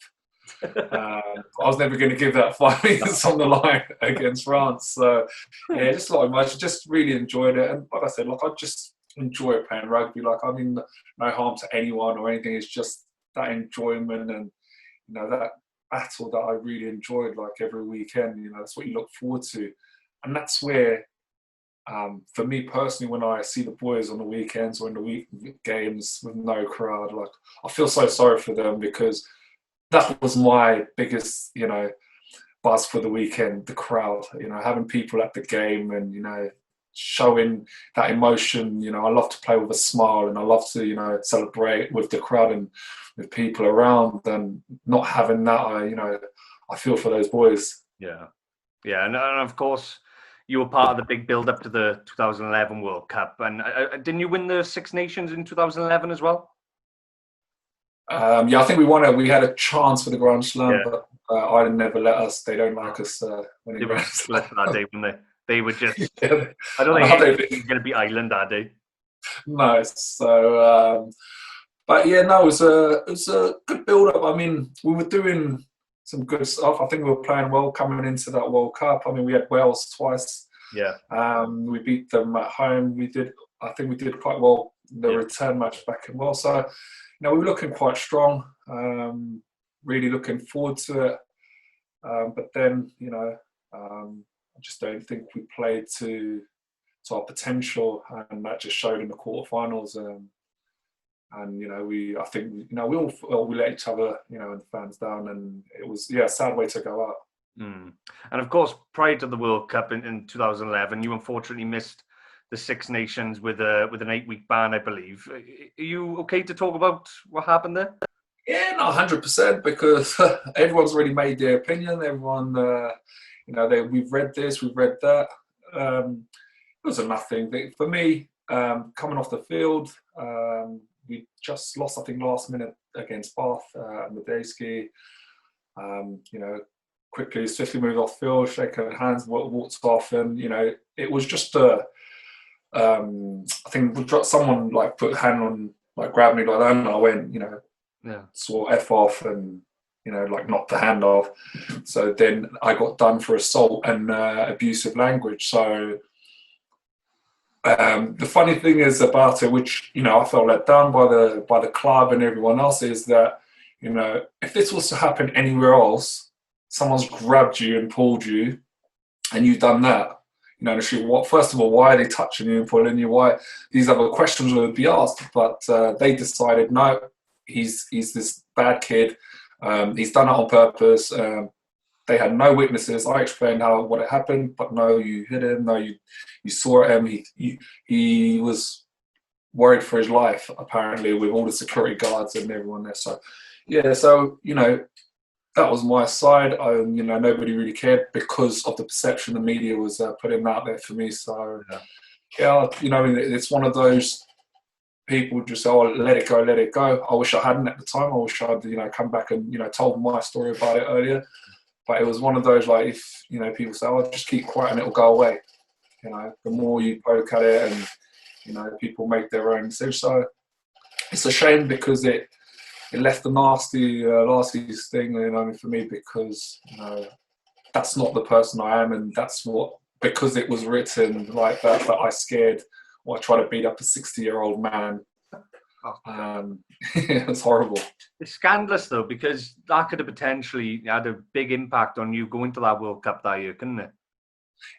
I was never going to give that 5 minutes on the line against France. So, yeah, just a lot of emotion. Just really enjoyed it. And like I said, I just enjoy playing rugby. I mean, no harm to anyone or anything. It's just that enjoyment and, that battle that I really enjoyed, every weekend. That's what you look forward to. And that's where, for me personally, when I see the boys on the weekends or in the week games with no crowd, I feel so sorry for them, because that was my biggest, buzz for the weekend, the crowd, having people at the game and, showing that emotion. I love to play with a smile, and I love to, celebrate with the crowd and with people around, and not having that, I feel for those boys. Yeah. And of course, you were part of the big build-up to the 2011 World Cup. And didn't you win the Six Nations in 2011 as well? Yeah, I think we won it. We had a chance for the Grand Slam, but Ireland never let us. They don't like us winning They were Grand split Slam. that day, weren't they? They were just... Yeah. I don't think they were going to beat Ireland that day. No, so... but yeah, no, it was a good build-up. I mean, we were doing some good stuff. I think we were playing well coming into that World Cup. I mean, we had Wales twice. Yeah. We beat them at home. I think we did quite well in the return match back in Wales. So, we were looking quite strong. Really looking forward to it. But then, I just don't think we played to our potential, and that just showed in the quarterfinals. And we let each other, and the fans down, and it was a sad way to go out. And of course, prior to the World Cup in 2011, you unfortunately missed the Six Nations with an 8-week ban, I believe. Are you okay to talk about what happened there? Yeah, no, 100%, because everyone's already made their opinion. Everyone, we've read this, we've read that. It was a nothing thing for me. Coming off the field, we just lost, I think, last minute against Bath at Medeski. Quickly, swiftly moved off field, shaking hands, walked off, and it was just I think someone put a hand on, grabbed me like that, and I went, swore F off, and knocked the hand off. So then I got done for assault and abusive language. So the funny thing is about it, which I felt let down by the club and everyone else, is that if this was to happen anywhere else, someone's grabbed you and pulled you, and you've done that. First of all, why are they touching you and pulling you? Why these other questions would be asked? But they decided, no, he's this bad kid. He's done it on purpose. They had no witnesses. I explained what had happened, but no, you hit him. No, you saw him. He was worried for his life, apparently, with all the security guards and everyone there. So, that was my side. Nobody really cared because of the perception the media was putting out there for me. So, it's one of those people just say, "Oh, let it go, let it go." I wish I hadn't at the time. I wish I'd, come back and told my story about it earlier. But it was one of those, if people say, "Oh, just keep quiet and it'll go away." The more you poke at it, and people make their own decisions. So it's a shame, because it left a nasty thing, for me, because that's not the person I am, and that's because it was written like that I scared, or I try to beat up a 60-year-old man. It was horrible. It's scandalous though, because that could have potentially had a big impact on you going to that World Cup that year, couldn't it?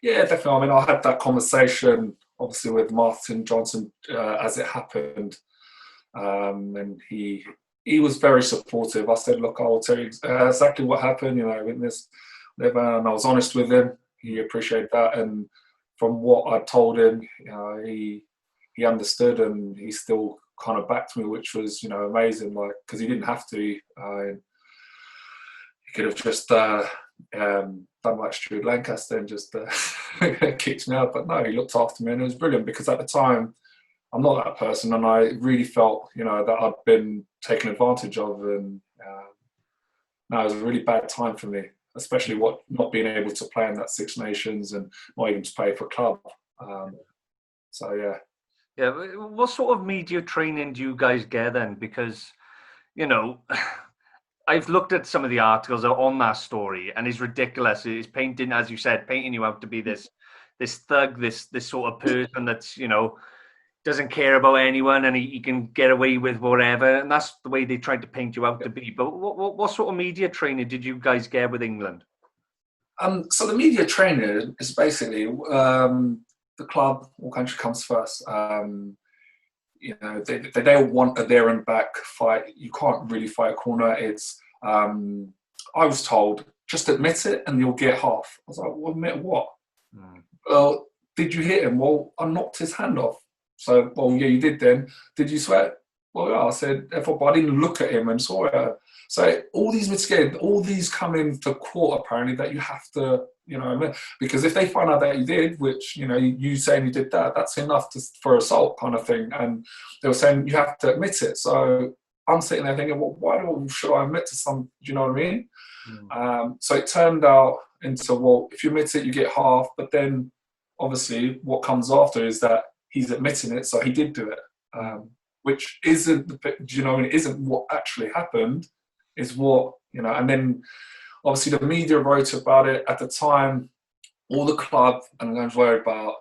Yeah, definitely. I mean, I had that conversation obviously with Martin Johnson as it happened, and he was very supportive. I said, "Look, I will tell you exactly what happened. Witness, whatever." And I was honest with him. He appreciated that, and from what I told him, he understood, and he still kind of backed me, which was amazing. Because he didn't have to. He could have just done like Stuart Lancaster and just kicked me out. But no, he looked after me, and it was brilliant, because at the time I'm not that person, and I really felt, you know, that I'd been taken advantage of, and no, it was a really bad time for me, especially not being able to play in that Six Nations and not even to play for a club. So yeah. Yeah, what sort of media training do you guys get then? Because, you know, I've looked at some of the articles on that story, and it's ridiculous. It's painting, as you said, painting you out to be this thug, this sort of person that's, you know, doesn't care about anyone, and he can get away with whatever, and that's the way they tried to paint you out to be. But what sort of media training did you guys get with England? So the media training is basically the club or country comes first. You know, they don't want a there and back fight. You can't really fight a corner. It's I was told, just admit it and you'll get half. I was like, well, admit what? Well, did you hit him? Well, I knocked his hand off. So, well, yeah, you did then. Did you sweat? Well, yeah, I said, but I didn't look at him and saw it. So all these mitigated, all these come into court apparently that you have to, you know, because if they find out that you did, which, you know, you saying you did that, that's enough for assault kind of thing. And they were saying you have to admit it. So I'm sitting there thinking, well, why should I admit to some, do you know what I mean? So it turned out into, well, if you admit it, you get half. But then obviously what comes after is that he's admitting it, so he did do it. Which isn't, do you know, it isn't what actually happened, is what, you know, and then obviously the media wrote about it at the time. All the club, and I was worried about,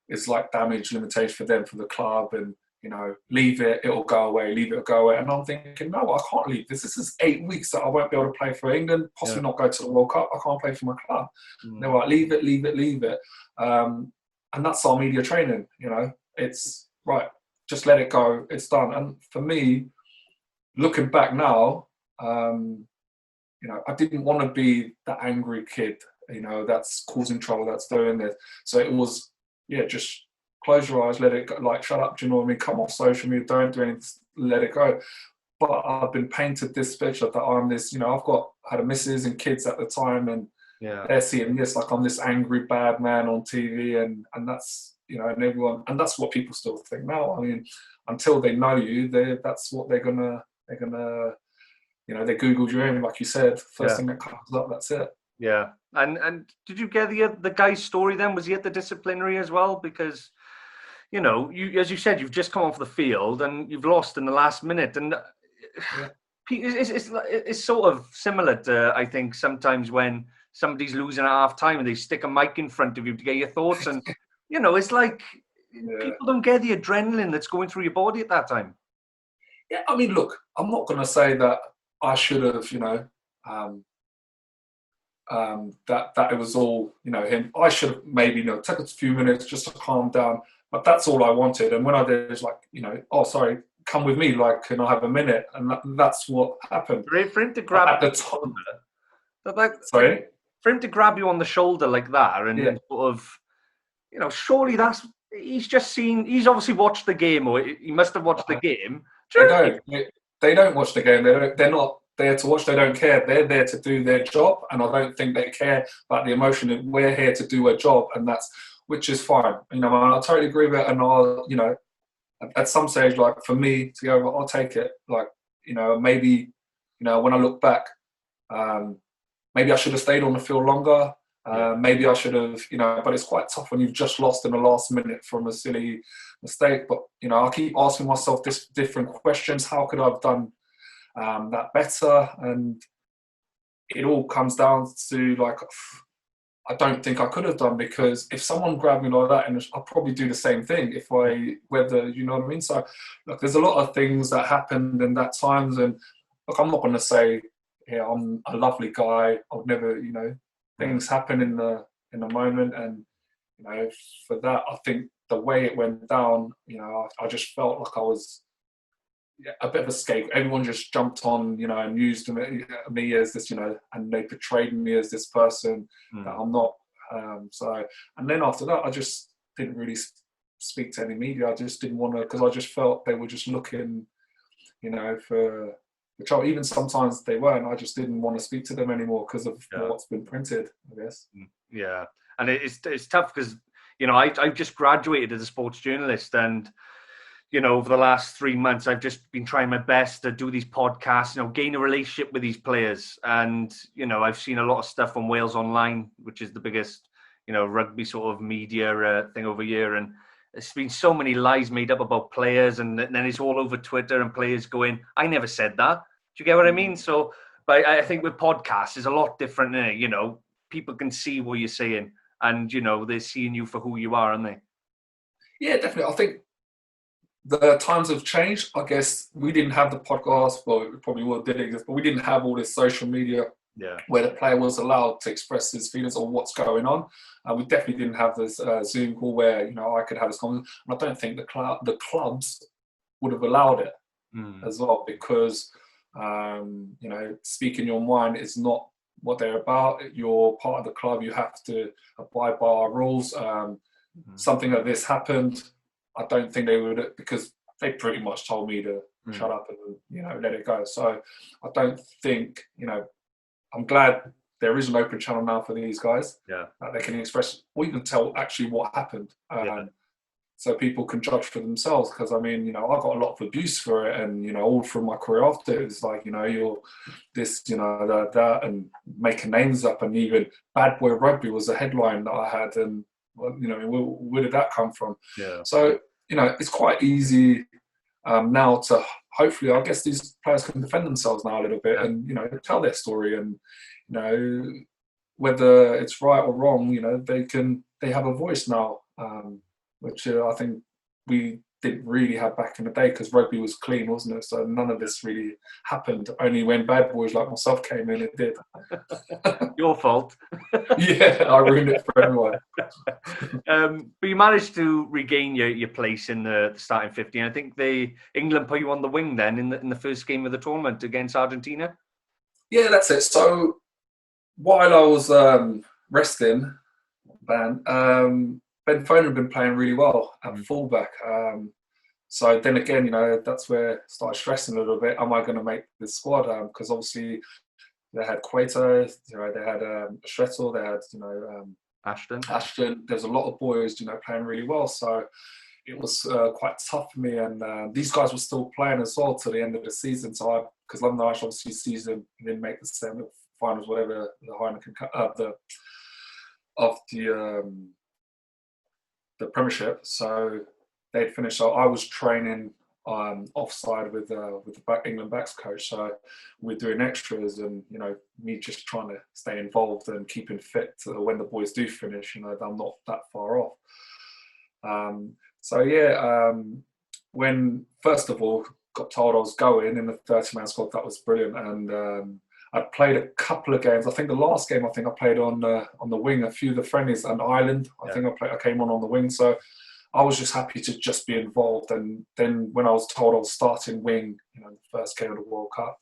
is like damage limitation for them, for the club, and, you know, leave it, it'll go away, leave it, it'll go away. And I'm thinking, no, I can't leave this. This is 8 weeks that I won't be able to play for England, possibly not go to the World Cup. I can't play for my club. They were like, leave it, leave it, leave it. And that's our media training, you know. It's, right, just let it go, it's done. And for me, looking back now, you know, I didn't want to be that angry kid, you know, that's causing trouble, that's doing this. So it was, yeah, just close your eyes, let it go, like, shut up, do you know what I mean? Come off social media, don't do anything, let it go. But I've been painted this picture that I'm this, you know, had a missus and kids at the time, and they're seeing this, like I'm this angry bad man on TV, and that's, you know, and everyone, and that's what people still think now. I mean, until they know you, that's what they're gonna, you know, they Googled you in, like you said, first thing that comes up, that's it. Yeah. And did you get the guy's story then? Was he at the disciplinary as well? Because, you know, you, as you said, you've just come off the field and you've lost in the last minute. And it's sort of similar to, I think, sometimes when somebody's losing at half time and they stick a mic in front of you to get your thoughts. And, you know, it's like people don't get the adrenaline that's going through your body at that time. Yeah, I mean, look, I'm not going to say that I should have, you know, that it was all, you know, him. I should have maybe, you know, took a few minutes just to calm down. But that's all I wanted. And when I did, it was like, you know, oh, sorry, come with me. Like, can I have a minute? And that's what happened. For him to grab at the time. Sorry? For him to grab you on the shoulder like that and sort of, you know, surely he's obviously watched the game, or he must have watched the game. They don't watch the game. They're not there to watch. They don't care. They're there to do their job, and I don't think they care about the emotion. We're here to do a job, and which is fine. You know, I totally agree with it. And I'll, you know, at some stage, like for me to go, well, I'll take it. Like, you know, maybe, you know, when I look back, maybe I should have stayed on the field longer. Maybe I should have, you know, but it's quite tough when you've just lost in the last minute from a silly mistake. But, you know, I keep asking myself different questions. How could I have done that better? And it all comes down to, like, I don't think I could have done, because if someone grabbed me like that, and I'll probably do the same thing whether, you know what I mean? So, look, there's a lot of things that happened in that times, and look, I'm not going to say, yeah, I'm a lovely guy. I would never, you know, things happen in the moment, and, you know, for that, I think the way it went down, you know, I just felt like I was a bit of a scapegoat. Everyone just jumped on, you know, and used me as this, you know, and they portrayed me as this person that I'm not. So, and then after that, I just didn't really speak to any media. I just didn't want to, because I just felt they were just looking, you know, for the trouble. Even sometimes they weren't. I just didn't want to speak to them anymore because of what's been printed, I guess. Yeah, and it's tough because, you know, I just graduated as a sports journalist, and over the last 3 months, I've just been trying my best to do these podcasts, gain a relationship with these players. And, I've seen a lot of stuff on Wales Online, which is the biggest, rugby sort of media thing over here. And there's been so many lies made up about players, and then it's all over Twitter and players going, I never said that. Do you get what I mean? So, but I think with podcasts, it's a lot different. People can see what you're saying, and, they're seeing you for who you are, aren't they? Yeah, definitely. I think the times have changed. I guess we didn't have the podcast, well, it probably did exist, but we didn't have all this social media where the player was allowed to express his feelings on what's going on. We definitely didn't have this Zoom call where, I could have this conversation. And I don't think the clubs would have allowed it as well, because, speaking your mind is not what they're about. You're part of the club. You have to abide by our rules. Something like this happened, I don't think they would, because they pretty much told me to shut up and let it go. So I don't think I'm glad there is an open channel now for these guys. They can express, or even tell actually what happened, so people can judge for themselves. Because I got a lot of abuse for it, and all through my career after, it's like you're this, that, and making names up, and even Bad Boy Rugby was a headline that I had, and where did that come from? So it's quite easy now to hopefully, I guess these players can defend themselves now a little bit, and tell their story, and whether it's right or wrong, they have a voice now, which I think we didn't really have back in the day, because rugby was clean, wasn't it? So none of this really happened. Only when bad boys like myself came in, it did. Your fault. Yeah, I ruined it for everyone. But you managed to regain your place in the starting 15. I think England put you on the wing then in the first game of the tournament against Argentina. Yeah, that's it. So while I was resting, Ben Foden had been playing really well at fullback. So then again, that's where I started stressing a little bit. Am I going to make the squad? Because obviously they had Cueto, they had Shrettel, they had Ashton. There's a lot of boys, playing really well. So it was quite tough for me. And these guys were still playing as well to the end of the season. So because London Irish obviously season didn't make the semi-finals, whatever the Heineken of the Premiership. So they'd finished. So I was training offside with the England backs coach. So we're doing extras, and me just trying to stay involved and keeping fit to when the boys do finish. I'm not that far off. When first of all got told I was going in the 30-man squad, that was brilliant. And I'd played a couple of games. I think the last game I played on the wing, a few of the friendlies, and Ireland. I came on the wing. So I was just happy to just be involved. And then when I was told I was starting wing, the first game of the World Cup,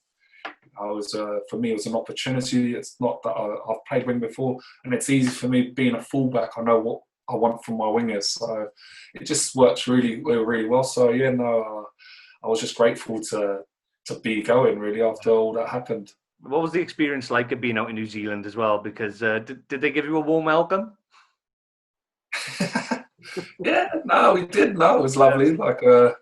for me, it was an opportunity. It's not that I've played wing before, and it's easy for me being a fullback. I know what I want from my wingers, so it just works really, really well. So I was just grateful to be going really after all that happened. What was the experience like of being out in New Zealand as well? Because did they give you a warm welcome? Yeah, no, we did. No, it was lovely. Like a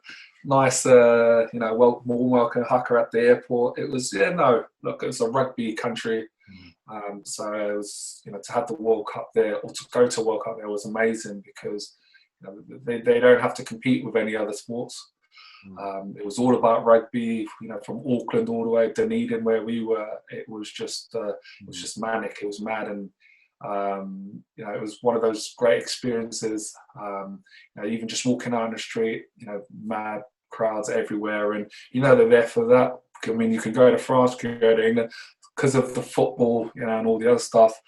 nice, warm welcome haka at the airport. It was, it was a rugby country. So it was, to have the World Cup there, or to go to World Cup there, was amazing, because they don't have to compete with any other sports. It was all about rugby, from Auckland all the way to Dunedin where we were. It was just manic. It was mad, and it was one of those great experiences. Even just walking out on the street, mad crowds everywhere, and they're there for that. I mean, you can go to France, you can go to England, because of the football, and all the other stuff.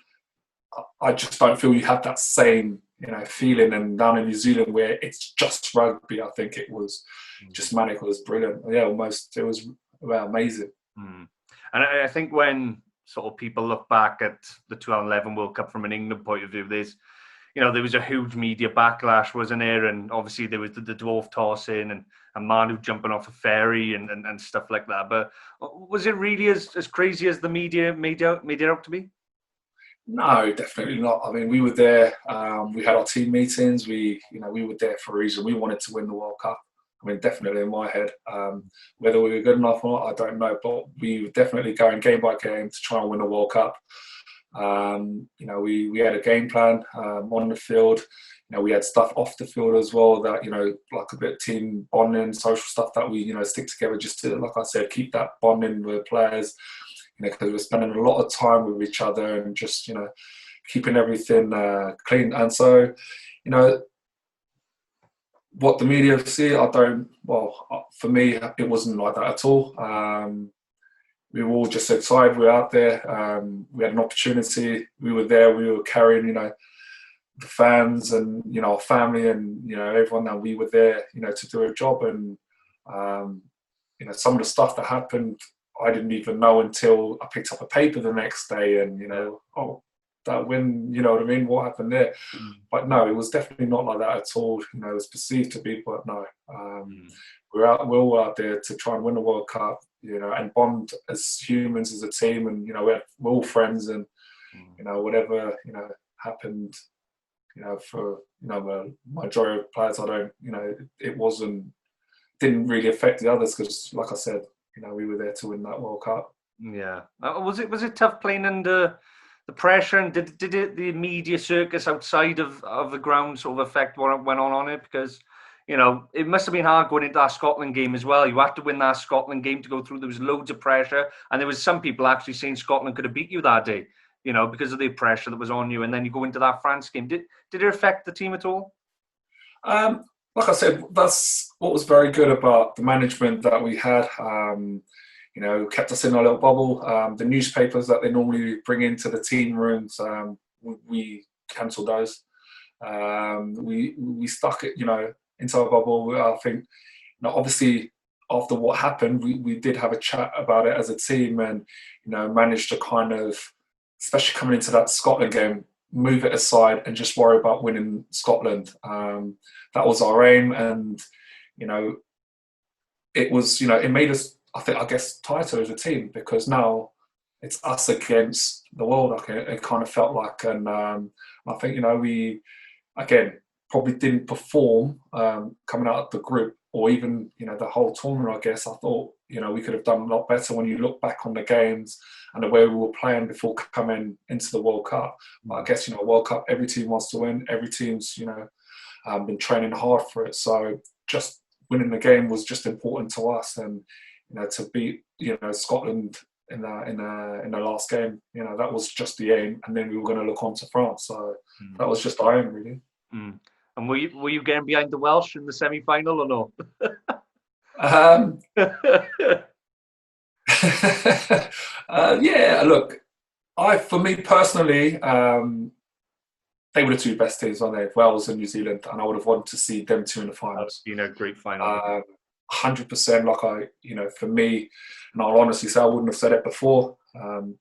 I just don't feel you have that same feeling. And down in New Zealand, where it's just rugby, I think it was just manic. It was brilliant. Yeah, almost. It was amazing. And I think when sort of people look back at the 2011 World Cup from an England point of view, there was a huge media backlash, wasn't there? And obviously there was the dwarf tossing and Manu jumping off a ferry and stuff like that. But was it really as crazy as the media made it out to be? No, definitely not. I mean, we were there. We had our team meetings. We were there for a reason. We wanted to win the World Cup. I mean, definitely in my head. Whether we were good enough or not, I don't know. But we were definitely going game by game to try and win the World Cup. We had a game plan on the field. We had stuff off the field as well that, like a bit of team bonding, social stuff that we, stick together just to, like I said, keep that bonding with players, because we're spending a lot of time with each other and just, keeping everything clean. And so, what the media see, for me, it wasn't like that at all. We were all just excited. We were out there. We had an opportunity. We were there. We were carrying, the fans and, our family and, everyone that we were there, to do a job. And, some of the stuff that happened, I didn't even know until I picked up a paper the next day and, that win, you know what I mean? What happened there? But no, it was definitely not like that at all. It was perceived to be, but no. We're all out there to try and win the World Cup, and bond as humans, as a team, and we're all friends, and whatever happened, for the majority of players, I don't, it didn't really affect the others because, like I said, we were there to win that World Cup. Yeah, was it tough playing under the pressure, and did the media circus outside of the ground sort of affect what went on it? Because it must have been hard going into that Scotland game as well. You had to win that Scotland game to go through. There was loads of pressure, and there was some people actually saying Scotland could have beat you that day, because of the pressure that was on you. And then you go into that France game. Did it affect the team at all? Like I said, that's what was very good about the management that we had. Kept us in our little bubble. The newspapers that they normally bring into the team rooms, we cancelled those. We stuck it, into our bubble. I think, obviously, after what happened, we did have a chat about it as a team, and managed to kind of, especially coming into that Scotland game, move it aside and just worry about winning Scotland. That was our aim, and it was, it made us, I guess, tighter as a team, because now it's us against the world. It kind of felt like, and I think we again probably didn't perform coming out of the group, or even the whole tournament. I guess I thought we could have done a lot better when you look back on the games and the way we were playing before coming into the World Cup. But I guess World Cup, every team wants to win. Every team's been training hard for it. So just winning the game was just important to us, and to beat Scotland in the last game, that was just the aim, and then we were going to look on to France. So that was just our aim, really. And were you getting behind the Welsh in the semi-final or no? Yeah, look, for me personally, they were the two best teams, weren't they? Wales and New Zealand, and I would have wanted to see them two in the finals. Great final. 100%. Like for me, and I'll honestly say I wouldn't have said it before,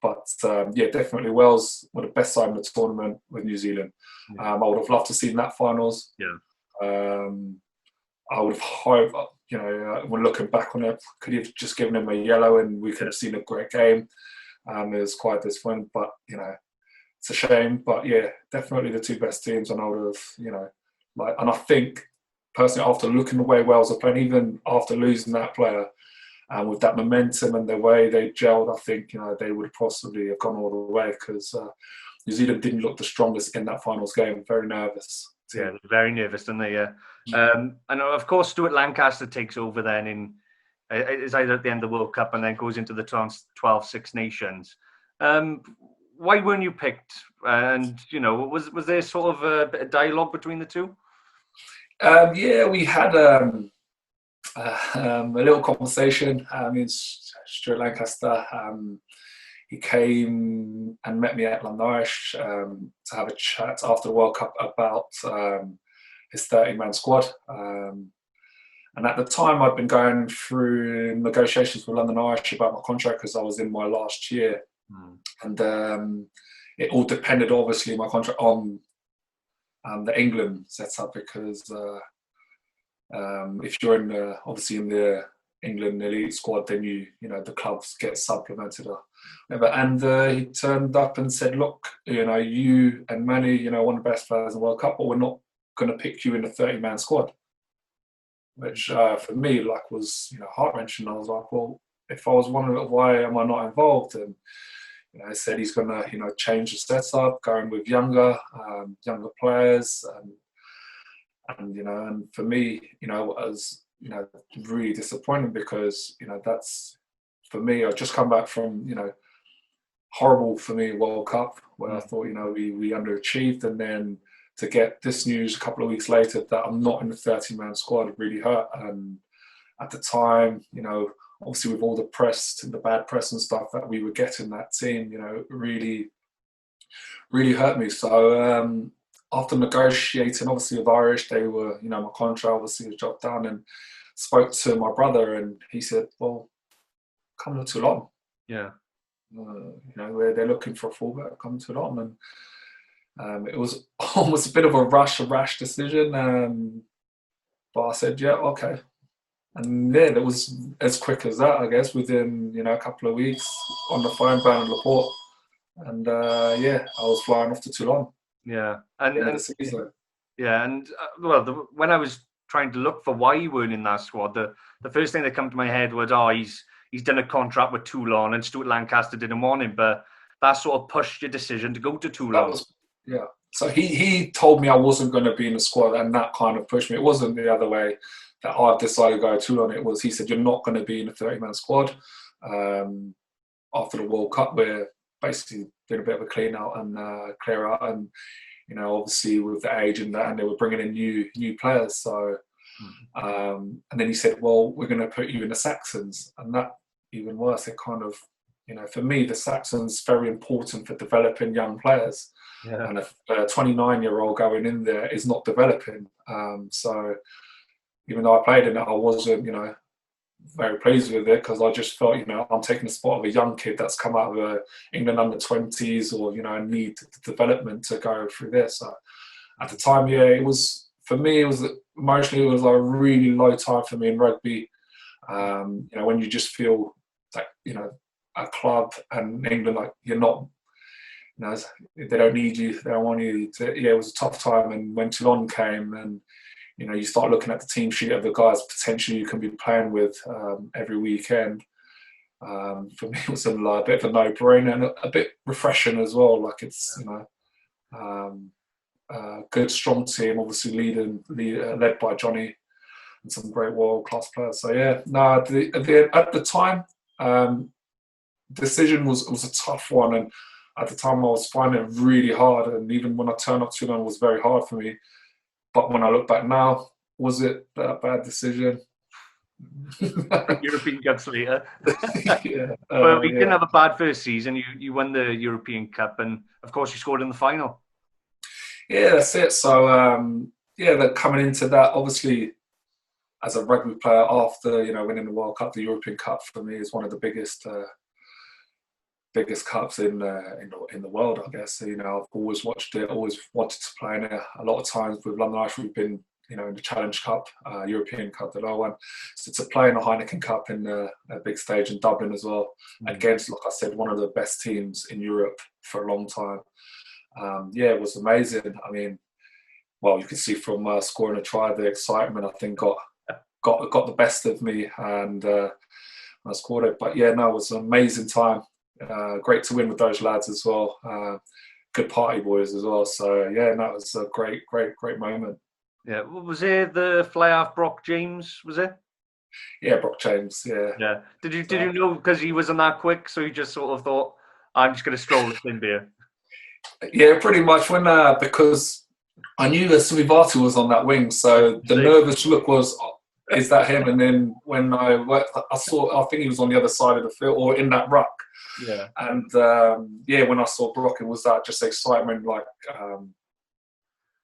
but yeah, definitely Wales were the best side in the tournament with New Zealand. I would have loved to see in that finals. Yeah. I would have hoped, when looking back on it, could have just given him a yellow and we could have seen a great game. It was quite disappointing, but it's a shame. But yeah, definitely the two best teams, and I would have, and I think personally, after looking the way Wales are playing, even after losing that player, and with that momentum and the way they gelled, I think they would possibly have gone all the way, because New Zealand didn't look the strongest in that finals game. Very nervous. Yeah, very nervous, didn't they? Yeah. And of course, Stuart Lancaster takes over then it's either at the end of the World Cup and then goes into the 12 Six Nations. Why weren't you picked? And was there sort of a bit of dialogue between the two? Yeah, we had a little conversation. Stuart Lancaster, he came and met me at London Irish to have a chat after the World Cup about his 30-man squad. And at the time, I'd been going through negotiations with London Irish about my contract, because I was in my last year. And it all depended, obviously, my contract on the England setup, because if you're obviously in the England elite squad, then the clubs get supplemented or whatever. And he turned up and said, "Look, you and Manny, one of the best players in the World Cup, but we're not going to pick you in the 30-man squad." which for me was heart wrenching. I was like, well, if I was wondering why am I not involved, and he said he's going to change the setup, going with younger players, and for me, it was really disappointing because that's for me. I just come back from horrible for me World Cup where I thought we underachieved, and then to get this news a couple of weeks later that I'm not in the 30-man squad, it really hurt. And at the time, obviously with all the press and the bad press and stuff that we were getting that team, it really hurt me. So after negotiating, obviously with Irish, they were, my contract obviously was dropped down, and spoke to my brother, and he said, well, come to Toulon. Yeah. Where they're looking for a fullback, come to Toulon. And it was almost a bit of a rash decision. But I said, yeah, okay. And yeah, it was as quick as that, I guess, within, a couple of weeks on the phone, Brown and Laporte. And I was flying off to Toulon. Yeah. When I was trying to look for why you weren't in that squad, the first thing that came to my head was, he's done a contract with Toulon and Stuart Lancaster didn't want him, but that sort of pushed your decision to go to Toulon. So he told me I wasn't going to be in the squad, and that kind of pushed me. It wasn't the other way that I've decided to go to Toulon. It was, he said, you're not going to be in the 30-man squad. After the World Cup, we're basically did a bit of a clean out and clear out, and obviously with the age and that, and they were bringing in new players. So and then he said, well, we're going to put you in the Saxons, and that even worse. It kind of, for me, the Saxons very important for developing young players. Yeah. And a 29-year-old going in there is not developing. So even though I played in it, I wasn't, very pleased with it, because I just felt, I'm taking the spot of a young kid that's come out of England under-20s, or, need development to go through this. So at the time, it was, for me, it was emotionally, it was like a really low time for me in rugby. When you just feel like, a club and England, like you're not, they don't need you, they don't want you to, it was a tough time. And when Toulon came, and you start looking at the team sheet of the guys potentially you can be playing with every weekend. For me, it was a bit of a no-brainer, and a bit refreshing as well. Like it's, good, strong team, obviously led by Johnny and some great world-class players. So at the time, decision was a tough one, and at the time I was finding it really hard, and even when I turned up to Toulon, it was very hard for me. But when I look back now, was it a bad decision? European Cups later. Well, you didn't have a bad first season. You won the European Cup, and of course you scored in the final. Yeah, that's it. So they're coming into that, obviously, as a rugby player after winning the World Cup, the European Cup for me is one of the biggest cups in the world, I guess. I've always watched it, always wanted to play in it. A lot of times with London Irish, we've been in the Challenge Cup, European Cup, the lower one. So to play in the Heineken Cup in a big stage in Dublin as well, against, like I said, one of the best teams in Europe for a long time. It was amazing. I mean, well, you can see from scoring a try, the excitement, I think, got the best of me, and I scored it. But it was an amazing time. Great to win with those lads as well. Good party boys as well. So that was a great moment. Yeah, was it the fly half Brock James? Was it? Yeah, Brock James. Yeah. Yeah. Did you know, because he wasn't that quick, so you just sort of thought, I'm just going to stroll this in beer? Yeah, pretty much. When because I knew that Suvivatu was on that wing, so the nervous look was, is that him? And then when I saw, I think he was on the other side of the field or in that ruck. Yeah. And when I saw Brock, it was that just excitement, like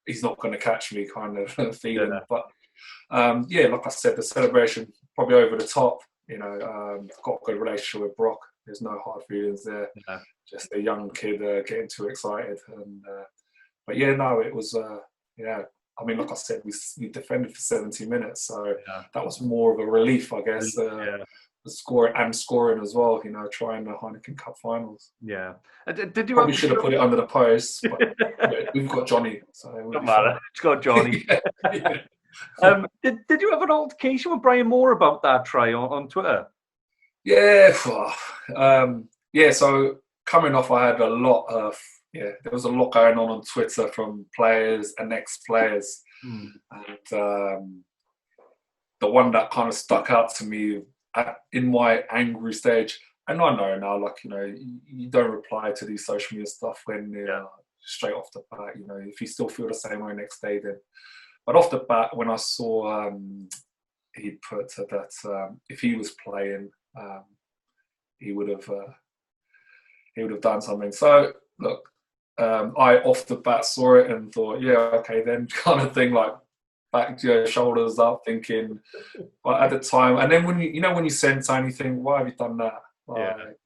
he's not going to catch me kind of feeling. Yeah. But like I said, the celebration probably over the top. Got a good relationship with Brock. There's no hard feelings there. Yeah. Just a young kid getting too excited. And it was I mean, like I said, we defended for 70 minutes, so that was more of a relief, I guess. Scoring as well, trying the Heineken Cup finals. Yeah. Did you probably should have put it under the post, but we've got Johnny. So doesn't matter. It's got Johnny. Yeah. Did you have an altercation with Brian Moore about that try on Twitter? Yeah, yeah. So coming off, I had a lot of there was a lot going on Twitter from players and ex-players, and the one that kind of stuck out to me in my angry stage. And I know now, like, you don't reply to these social media stuff when straight off the bat. If you still feel the same way next day, then. But off the bat, when I saw he put that if he was playing, he would have done something. So look, I off the bat saw it and thought, yeah, okay, then kind of thing, like back shoulders up, thinking. But at the time, and then when when you sense anything, why have you done that? Like,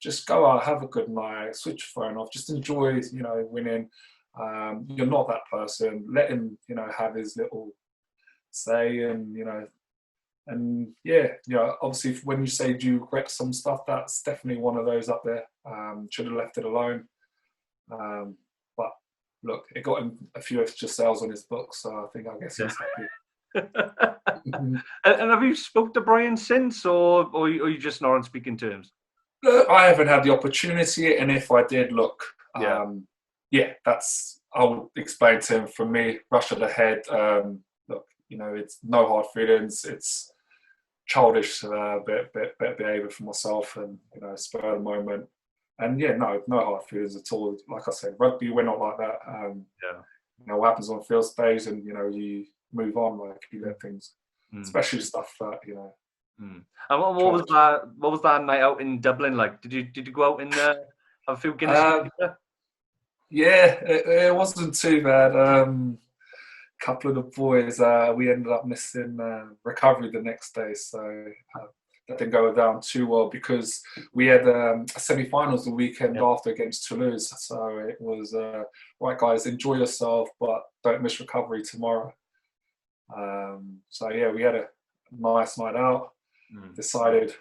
just go out, have a good night, switch your phone off, just enjoy, winning. You're not that person. Let him, have his little say, and obviously when you say do you regret some stuff, that's definitely one of those up there. Should have left it alone. But look, it got him a few extra sales on his book, so I guess he's happy. And have you spoke to Brian since, or are you just not on speaking terms? Look, I haven't had the opportunity, and if I did, look, that's, I would explain to him, from me, rush of the head. Look, it's no hard feelings. It's childish behaviour for myself, and spur of the moment. And no hard feelings at all. Like I said, rugby, we're not like that. What happens on field stays, and you move on. Like, you let things, especially stuff that And what was that? What was that night out in Dublin like? Did you go out and have a few Guinness? Yeah, it wasn't too bad. Couple of the boys, we ended up missing recovery the next day, so that didn't go down too well, because we had semi-finals the weekend after against Toulouse. So it was right, guys, enjoy yourself, but don't miss recovery tomorrow. We had a nice night out. Decided,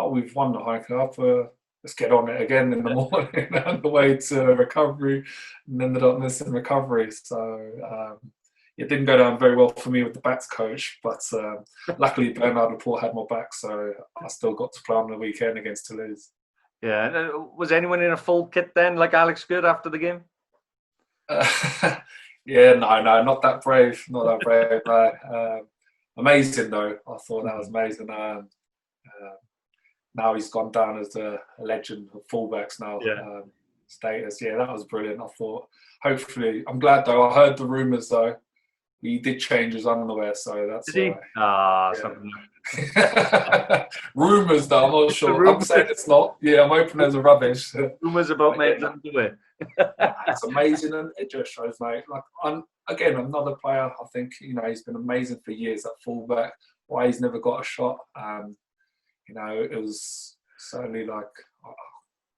we've won the High Cup. Let's get on it again in the morning on the way to recovery, and ended up missing recovery. So it didn't go down very well for me with the backs coach, but luckily Bernard Laporte had my back, so I still got to play on the weekend against Toulouse. Yeah, and was anyone in a full kit then, like Alex Good after the game? No, not that brave, not that brave. Amazing though, I thought that was amazing. Now he's gone down as a legend of fullbacks now. Status. That was brilliant. I thought, hopefully, I'm glad though. I heard the rumours though. He did change his underwear, so that's. Did he? Rumours though, I'm not sure. I'm saying it's not. Yeah, I'm hoping there's a rubbish. Rumours about men's underwear. It's amazing, and it just shows, mate. Like, again, another player. I think he's been amazing for years at fullback. Why he's never got a shot? It was certainly like, I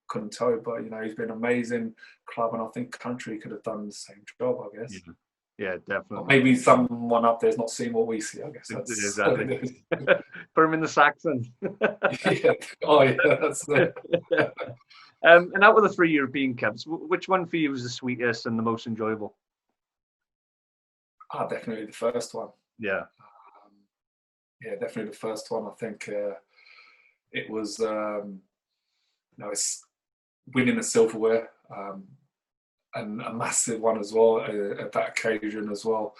couldn't tell you, but he's been amazing club, and I think country could have done the same job, I guess. Yeah, definitely. Or maybe someone up there's not seeing what we see, I guess. That's exactly. Put him in the Saxons. That's it. And out of the 3 European Cups, which one for you was the sweetest and the most enjoyable? Definitely the first one. Yeah. Definitely the first one. I think it was, it's winning the silverware, and a massive one as well at that occasion as well,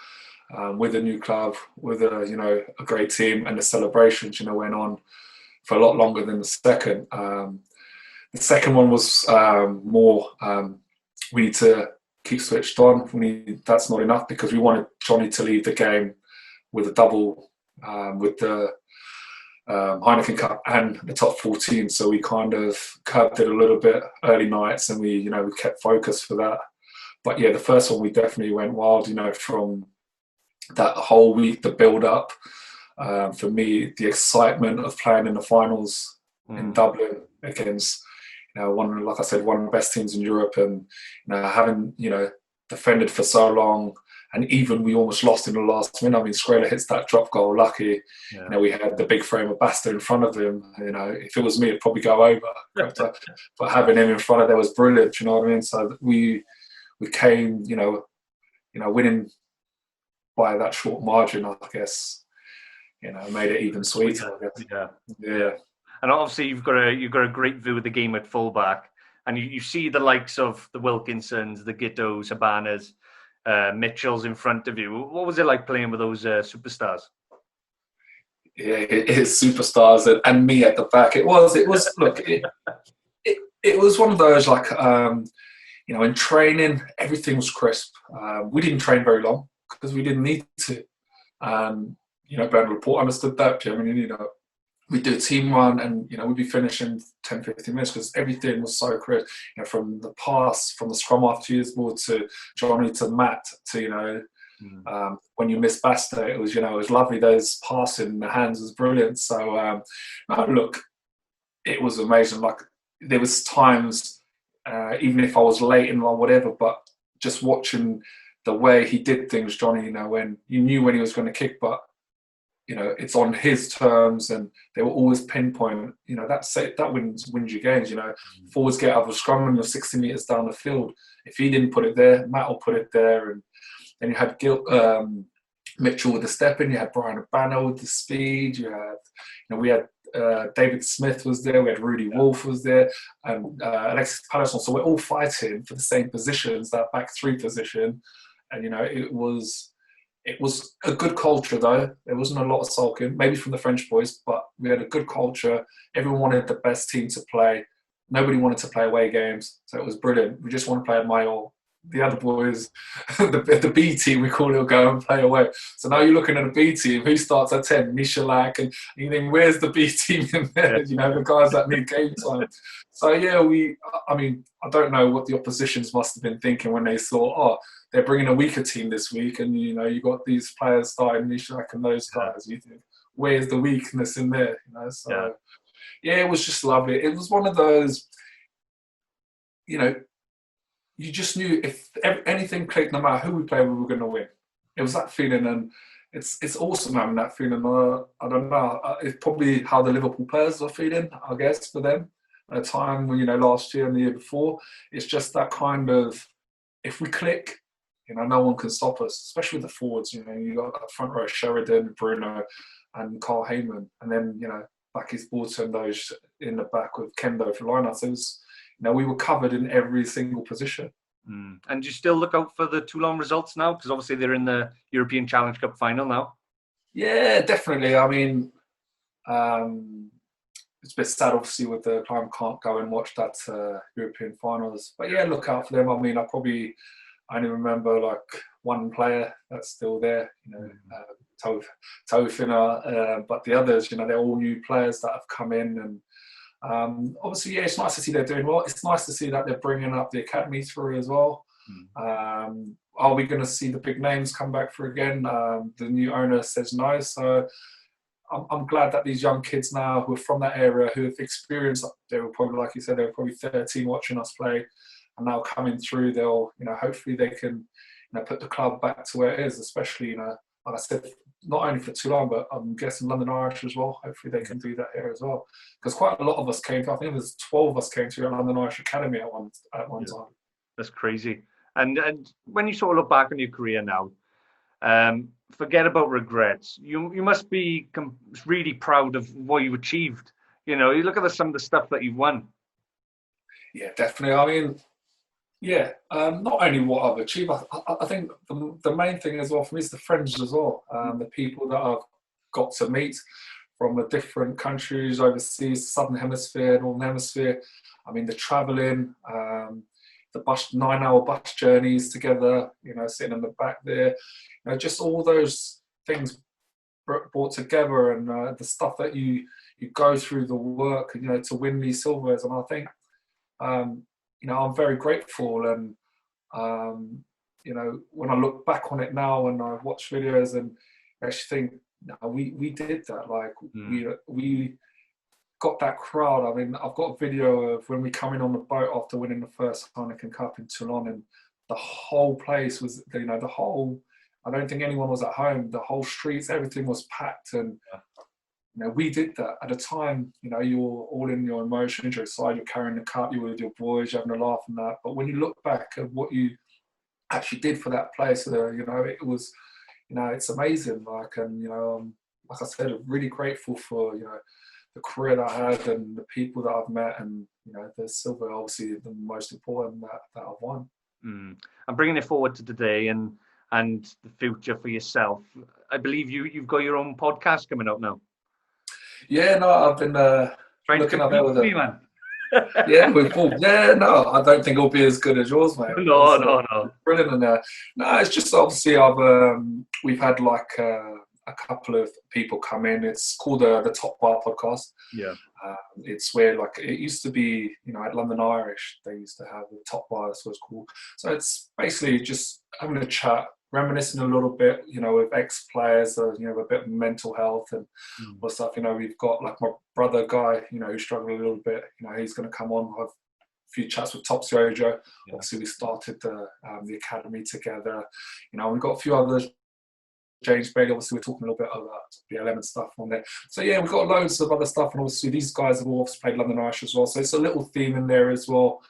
with a new club, with a great team, and the celebrations went on for a lot longer than the second. The second one was more, we need to keep switched on. That's not enough, because we wanted Johnny to leave the game with a double, with the Heineken Cup and the top 14. So we kind of curbed it a little bit early nights, and we kept focus for that. But the first one we definitely went wild, from that whole week, the build up. For me, the excitement of playing in the finals in Dublin against, one, like I said, one of the best teams in Europe, and having defended for so long, and even we almost lost in the last minute. I mean, Skrela hits that drop goal. Lucky, we had the big frame of Basta in front of him. If it was me, it'd probably go over. But having him in front of there was brilliant. You know what I mean? So we came, winning by that short margin, I guess, made it even sweeter, I guess. Yeah. And obviously you've got a great view of the game at fullback, and you see the likes of the Wilkinsons, the Gittos, Habanas, Mitchells in front of you. What was it like playing with those superstars? Yeah, it is superstars and me at the back. It was. Look, it was one of those like, in training, everything was crisp. We didn't train very long because we didn't need to. Brand report understood that. I mean, we'd do a team run and, we'd be finishing 10, 15 minutes because everything was so crisp. From the pass, from the scrum after ball to Johnny to Matt to, when you missed Basta, it was lovely. Those passing in the hands was brilliant. So, look, it was amazing. Like, there was times, even if I was late and whatever, but just watching the way he did things, Johnny, when you knew when he was going to kick, but it's on his terms, and they were always pinpoint. That wins you games. Forwards get out of a scrum and you're 60 meters down the field. If he didn't put it there, Matt will put it there, and then you had Mitchell with the step in. You had Brian Abano with the speed. You had, we had David Smith was there. We had Rudy Wolf was there, and Alexis Patterson. So we're all fighting for the same positions, that back three position, and it was a good culture, though. There wasn't a lot of sulking, maybe from the French boys, but we had a good culture. Everyone wanted the best team to play. Nobody wanted to play away games, so it was brilliant. We just want to play at Mayo. The other boys, the B team, we call it, will go and play away. So now you're looking at a B team. Who starts at 10? Michalak. And you think, where's the B team in there? The guys that need game time. So, yeah, I don't know what the oppositions must have been thinking when they saw, they're bringing a weaker team this week. And, you got these players starting Michalak and those guys. You think, where's the weakness in there? So, yeah, it was just lovely. It was one of those, you just knew if anything clicked, no matter who we played, we were going to win. It was that feeling, and it's awesome having that feeling. I don't know. It's probably how the Liverpool players are feeling, I guess, for them. At a time when, last year and the year before, it's just that kind of, if we click, no one can stop us, especially with the forwards. You got that front row, Sheridan, Bruno, and Carl Heyman, and then, Bakis Borton, those in the back with Kendo for lineouts. It was, we were covered in every single position. And do you still look out for the Toulon results now? Because obviously they're in the European Challenge Cup final now. Yeah, definitely. I mean, it's a bit sad, obviously, with the time can't go and watch that European finals. But yeah, look out for them. I mean, I only remember like one player that's still there, Tofina, but the others, they're all new players that have come in, and obviously, yeah, it's nice to see they're doing well. It's nice to see that they're bringing up the academy through as well. Are we going to see the big names come back through again? The new owner says no, so I'm glad that these young kids now who are from that area, who have experienced, they were probably, like you said, they were probably 13 watching us play, and now coming through, they'll, hopefully they can, put the club back to where it is, especially, like I said, not only for Toulon, but I'm guessing London Irish as well. Hopefully they can do that here as well. Because quite a lot of us came, I think there's 12 of us came to London Irish Academy at one time. That's crazy. And when you sort of look back on your career now, forget about regrets. You must be really proud of what you achieved. You look at some of the stuff that you've won. Yeah, definitely. I mean, yeah, not only what I've achieved, I think the main thing as well for me is the friends as well, the people that I've got to meet from the different countries overseas, Southern Hemisphere, Northern Hemisphere. I mean, the travelling, the 9-hour bus journeys together, sitting in the back there, just all those things brought together, and the stuff that you go through, the work, to win these silvers. And I think, I'm very grateful, and when I look back on it now and I watch videos and I actually think, no, we did that. Like we got that crowd. I mean, I've got a video of when we come in on the boat after winning the first Heineken Cup in Toulon, and the whole place was, the whole. I don't think anyone was at home. The whole streets, everything was packed, and we did that at a time. You're all in your emotions, you're excited, you're carrying the cup, you're with your boys, you're having a laugh and that. But when you look back at what you actually did for that place, it was, it's amazing. Like, and like I said, I'm really grateful for the career that I had and the people that I've met, and the silver obviously the most important that I've won. I'm bringing it forward to today and the future for yourself. I believe you've got your own podcast coming up now. Yeah, no, I've been looking up there with me, man. Yeah, no, I don't think it'll be as good as yours, mate. No. Brilliant. And no, it's just obviously we've had like a couple of people come in. It's called the Top Bar Podcast. Yeah. It's where, like, it used to be, at London Irish, they used to have the Top Bar, that's what it's called. So it's basically just having a chat, reminiscing a little bit, with ex-players, a bit of mental health and all stuff. We've got, like, my brother Guy, who struggled a little bit. He's going to come on, have a few chats with Topsy Ojo. Yeah. Obviously, we started the academy together. We've got a few others. James Bailey, obviously, we're talking a little bit about the BLM and stuff on there. So yeah, we've got loads of other stuff, and obviously these guys have all played London Irish as well. So it's a little theme in there as well,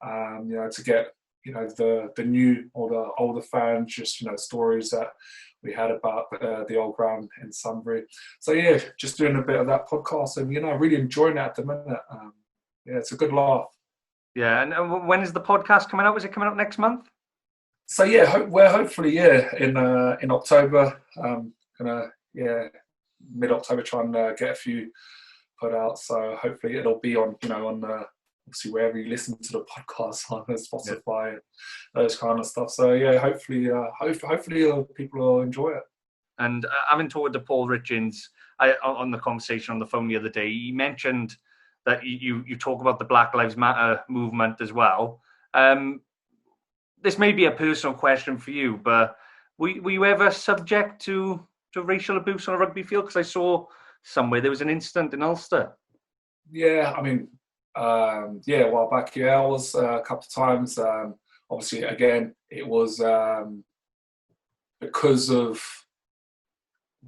to get the new or the older fans, just stories that we had about the old ground in Sunbury. So yeah, just doing a bit of that podcast, and really enjoying it at the minute. Yeah, it's a good laugh. Yeah, and when is the podcast coming out? Is it coming out next month? So yeah, we're hopefully in October. Mid-October, try and get a few put out. So hopefully it'll be on obviously wherever you listen to the podcast, on Spotify, and those kind of stuff. So yeah, hopefully people will enjoy it. And having talked to Paul Richins on the conversation on the phone the other day, he mentioned that you talk about the Black Lives Matter movement as well. This may be a personal question for you, but were you ever subject to racial abuse on a rugby field? Because I saw somewhere there was an incident in Ulster. Yeah, I mean, a while back, I was a couple of times. Obviously, again, it was because of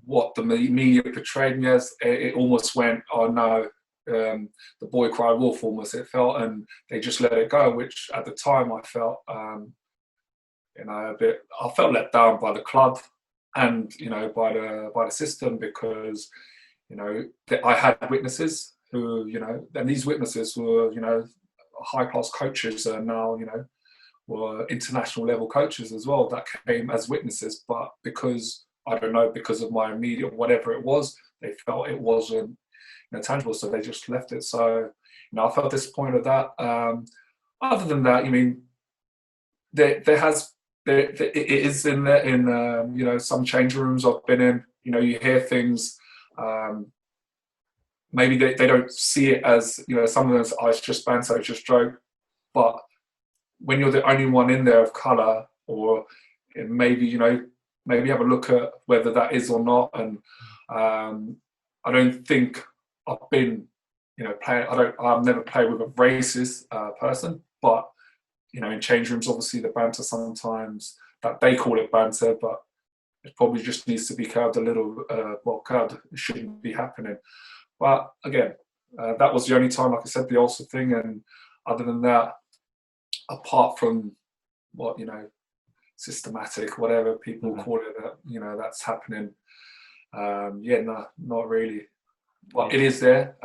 what the media portrayed me as. It almost went, oh no, the boy cried wolf almost, it felt, and they just let it go, which at the time I felt I felt let down by the club and by the system, because I had witnesses who and these witnesses were high class coaches, and now were international level coaches as well, that came as witnesses, but because of my immediate whatever it was, they felt it wasn't tangible, so they just left it. So I felt disappointed at that. Other than that, it is in some change rooms I've been in. You hear things. Maybe they don't see it as some of them. It's just banter, it's just joke. But when you're the only one in there of colour, or maybe have a look at whether that is or not. And I don't think I've been I've never played with a racist person, but in change rooms, obviously the banter sometimes, that they call it banter, but it probably just needs to be curbed a little. Curbed. It shouldn't be happening. But again, that was the only time, like I said, the Ulster thing. And other than that, apart from what systematic, whatever people call it, that's happening. Not really. But it is there.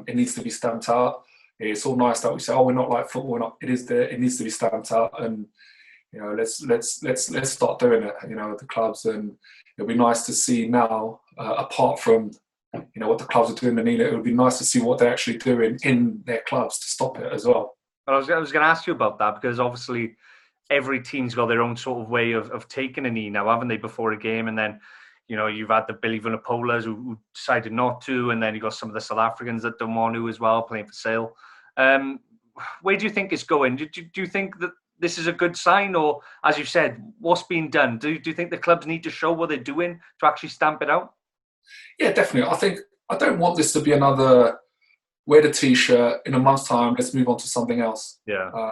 It needs to be stamped out. It's all nice that we say, "Oh, we're not like football." We're not. It is there. It needs to be stamped out, and let's start doing it. With the clubs, and it'll be nice to see now. Apart from what the clubs are doing, it would be nice to see what they're actually doing in their clubs to stop it as well. Well, I was going to ask you about that, because obviously every team's got their own sort of way of taking a knee now, haven't they, before a game, and then. You've had the Billy Vunipolas who decided not to, and then you've got some of the South Africans that don't want to as well, playing for Sale. Where do you think it's going? Do you think that this is a good sign, or, as you said, what's being done? Do you think the clubs need to show what they're doing to actually stamp it out? Yeah, definitely. I don't want this to be another wear the T-shirt, in a month's time, let's move on to something else. Yeah.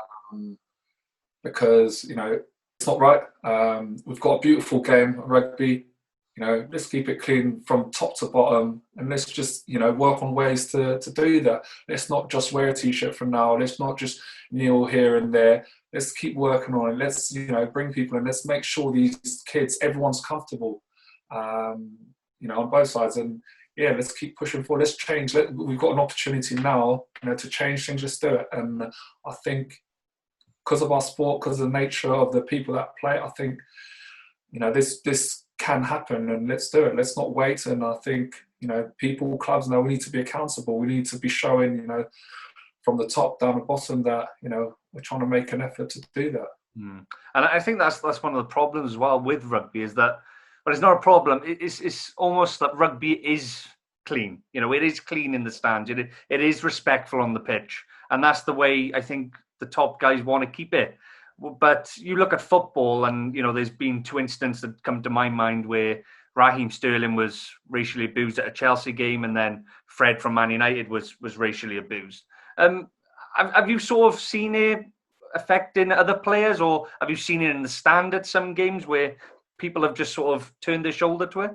Because, it's not right. We've got a beautiful game of rugby. Let's keep it clean from top to bottom, and let's just, work on ways to do that. Let's not just wear a T-shirt from now. Let's not just kneel here and there. Let's keep working on it. Let's, bring people in. Let's make sure these kids, everyone's comfortable. on both sides. And yeah, let's keep pushing forward. Let's change. We've got an opportunity now, to change things. Just do it. And I think because of our sport, because of the nature of the people that play, I think this can happen, and let's do it. Let's not wait. And I think people, clubs, we need to be accountable. We need to be showing from the top down the bottom that we're trying to make an effort to do that. And I think that's one of the problems as well with rugby, is that, but it's not a problem. It's almost that rugby is clean. It is clean in the stands. It is respectful on the pitch, and that's the way I think the top guys want to keep it. But you look at football, and there's been 2 incidents that come to my mind where Raheem Sterling was racially abused at a Chelsea game, and then Fred from Man United was racially abused. Have you sort of seen it affecting other players, or have you seen it in the stand at some games where people have just sort of turned their shoulder to it?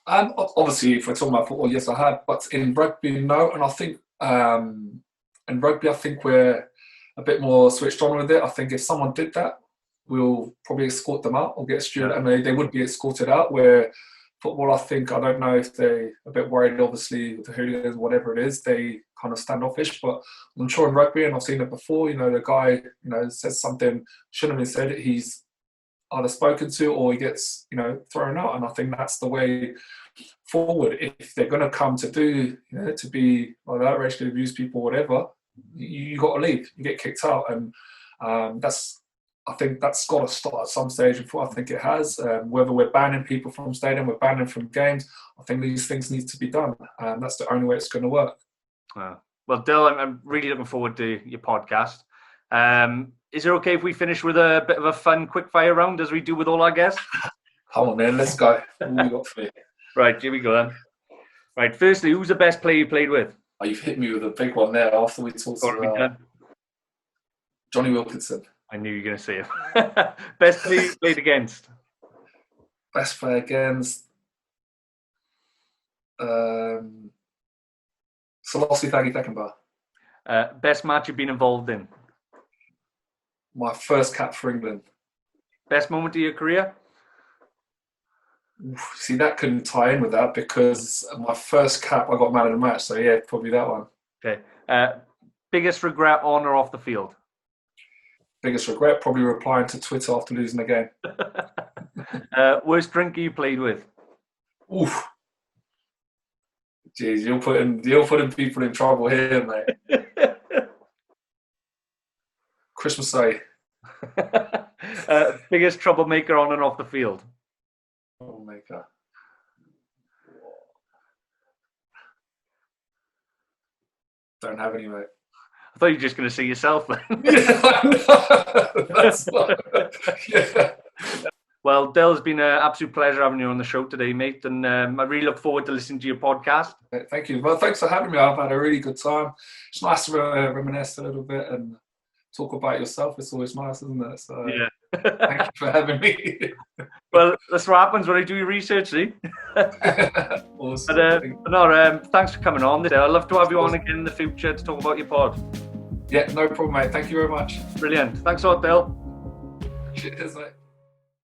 Obviously, if we're talking about football, yes, I have. But in rugby, no. And I think in rugby, I think we're a bit more switched on with it. I think if someone did that, we'll probably escort them out or get a steward, and they would be escorted out. Where football, I don't know if they're a bit worried, obviously, with the hooligans, whatever it is, they kind of standoffish. But I'm sure in rugby, and I've seen it before, the guy, says something shouldn't have been said, he's either spoken to or he gets, thrown out. And I think that's the way forward. If they're going to come to do, to be like that, racially abuse people, whatever, you got to leave. You get kicked out. And I think that's got to start at some stage before. I think it has. Whether we're banning people from stadium, we're banning from games, I think these things need to be done. And that's the only way it's going to work. Well, Dill, I'm really looking forward to your podcast. Is it okay if we finish with a bit of a fun quick fire round, as we do with all our guests? Come on, man, let's go. What have we got for you? Right, here we go then. Right, firstly, who's the best player you played with? Oh, you've hit me with a big one there after we talked about Johnny Wilkinson. I knew you were going to say it. Best player you played against? Best player against Selassie Thagi Theckenbauer. Best match you've been involved in? My first cap for England. Best moment of your career? See, that couldn't tie in with that because my first cap, I got man of the match. So yeah, probably that one. Okay. Biggest regret on or off the field? Biggest regret, probably replying to Twitter after losing the game. Worst drinker you played with? Oof. Jeez, you're putting people in trouble here, mate. Christmas Day. Biggest troublemaker on and off the field? Troublemaker. Don't have any, mate. I thought you were just going to say yourself then. That's not, yeah. Well, Del, it's been an absolute pleasure having you on the show today, mate. And I really look forward to listening to your podcast. Thank you. Well, thanks for having me. I've had a really good time. It's nice to reminisce a little bit and talk about yourself. It's always nice, isn't it? So, yeah. Thank you for having me. Well, that's what happens when I do your research, see? Awesome. But thanks for coming on. I'd love to have you on again in the future to talk about your pod. Yeah, no problem, mate. Thank you very much. Brilliant. Thanks a lot, Del. Cheers, mate.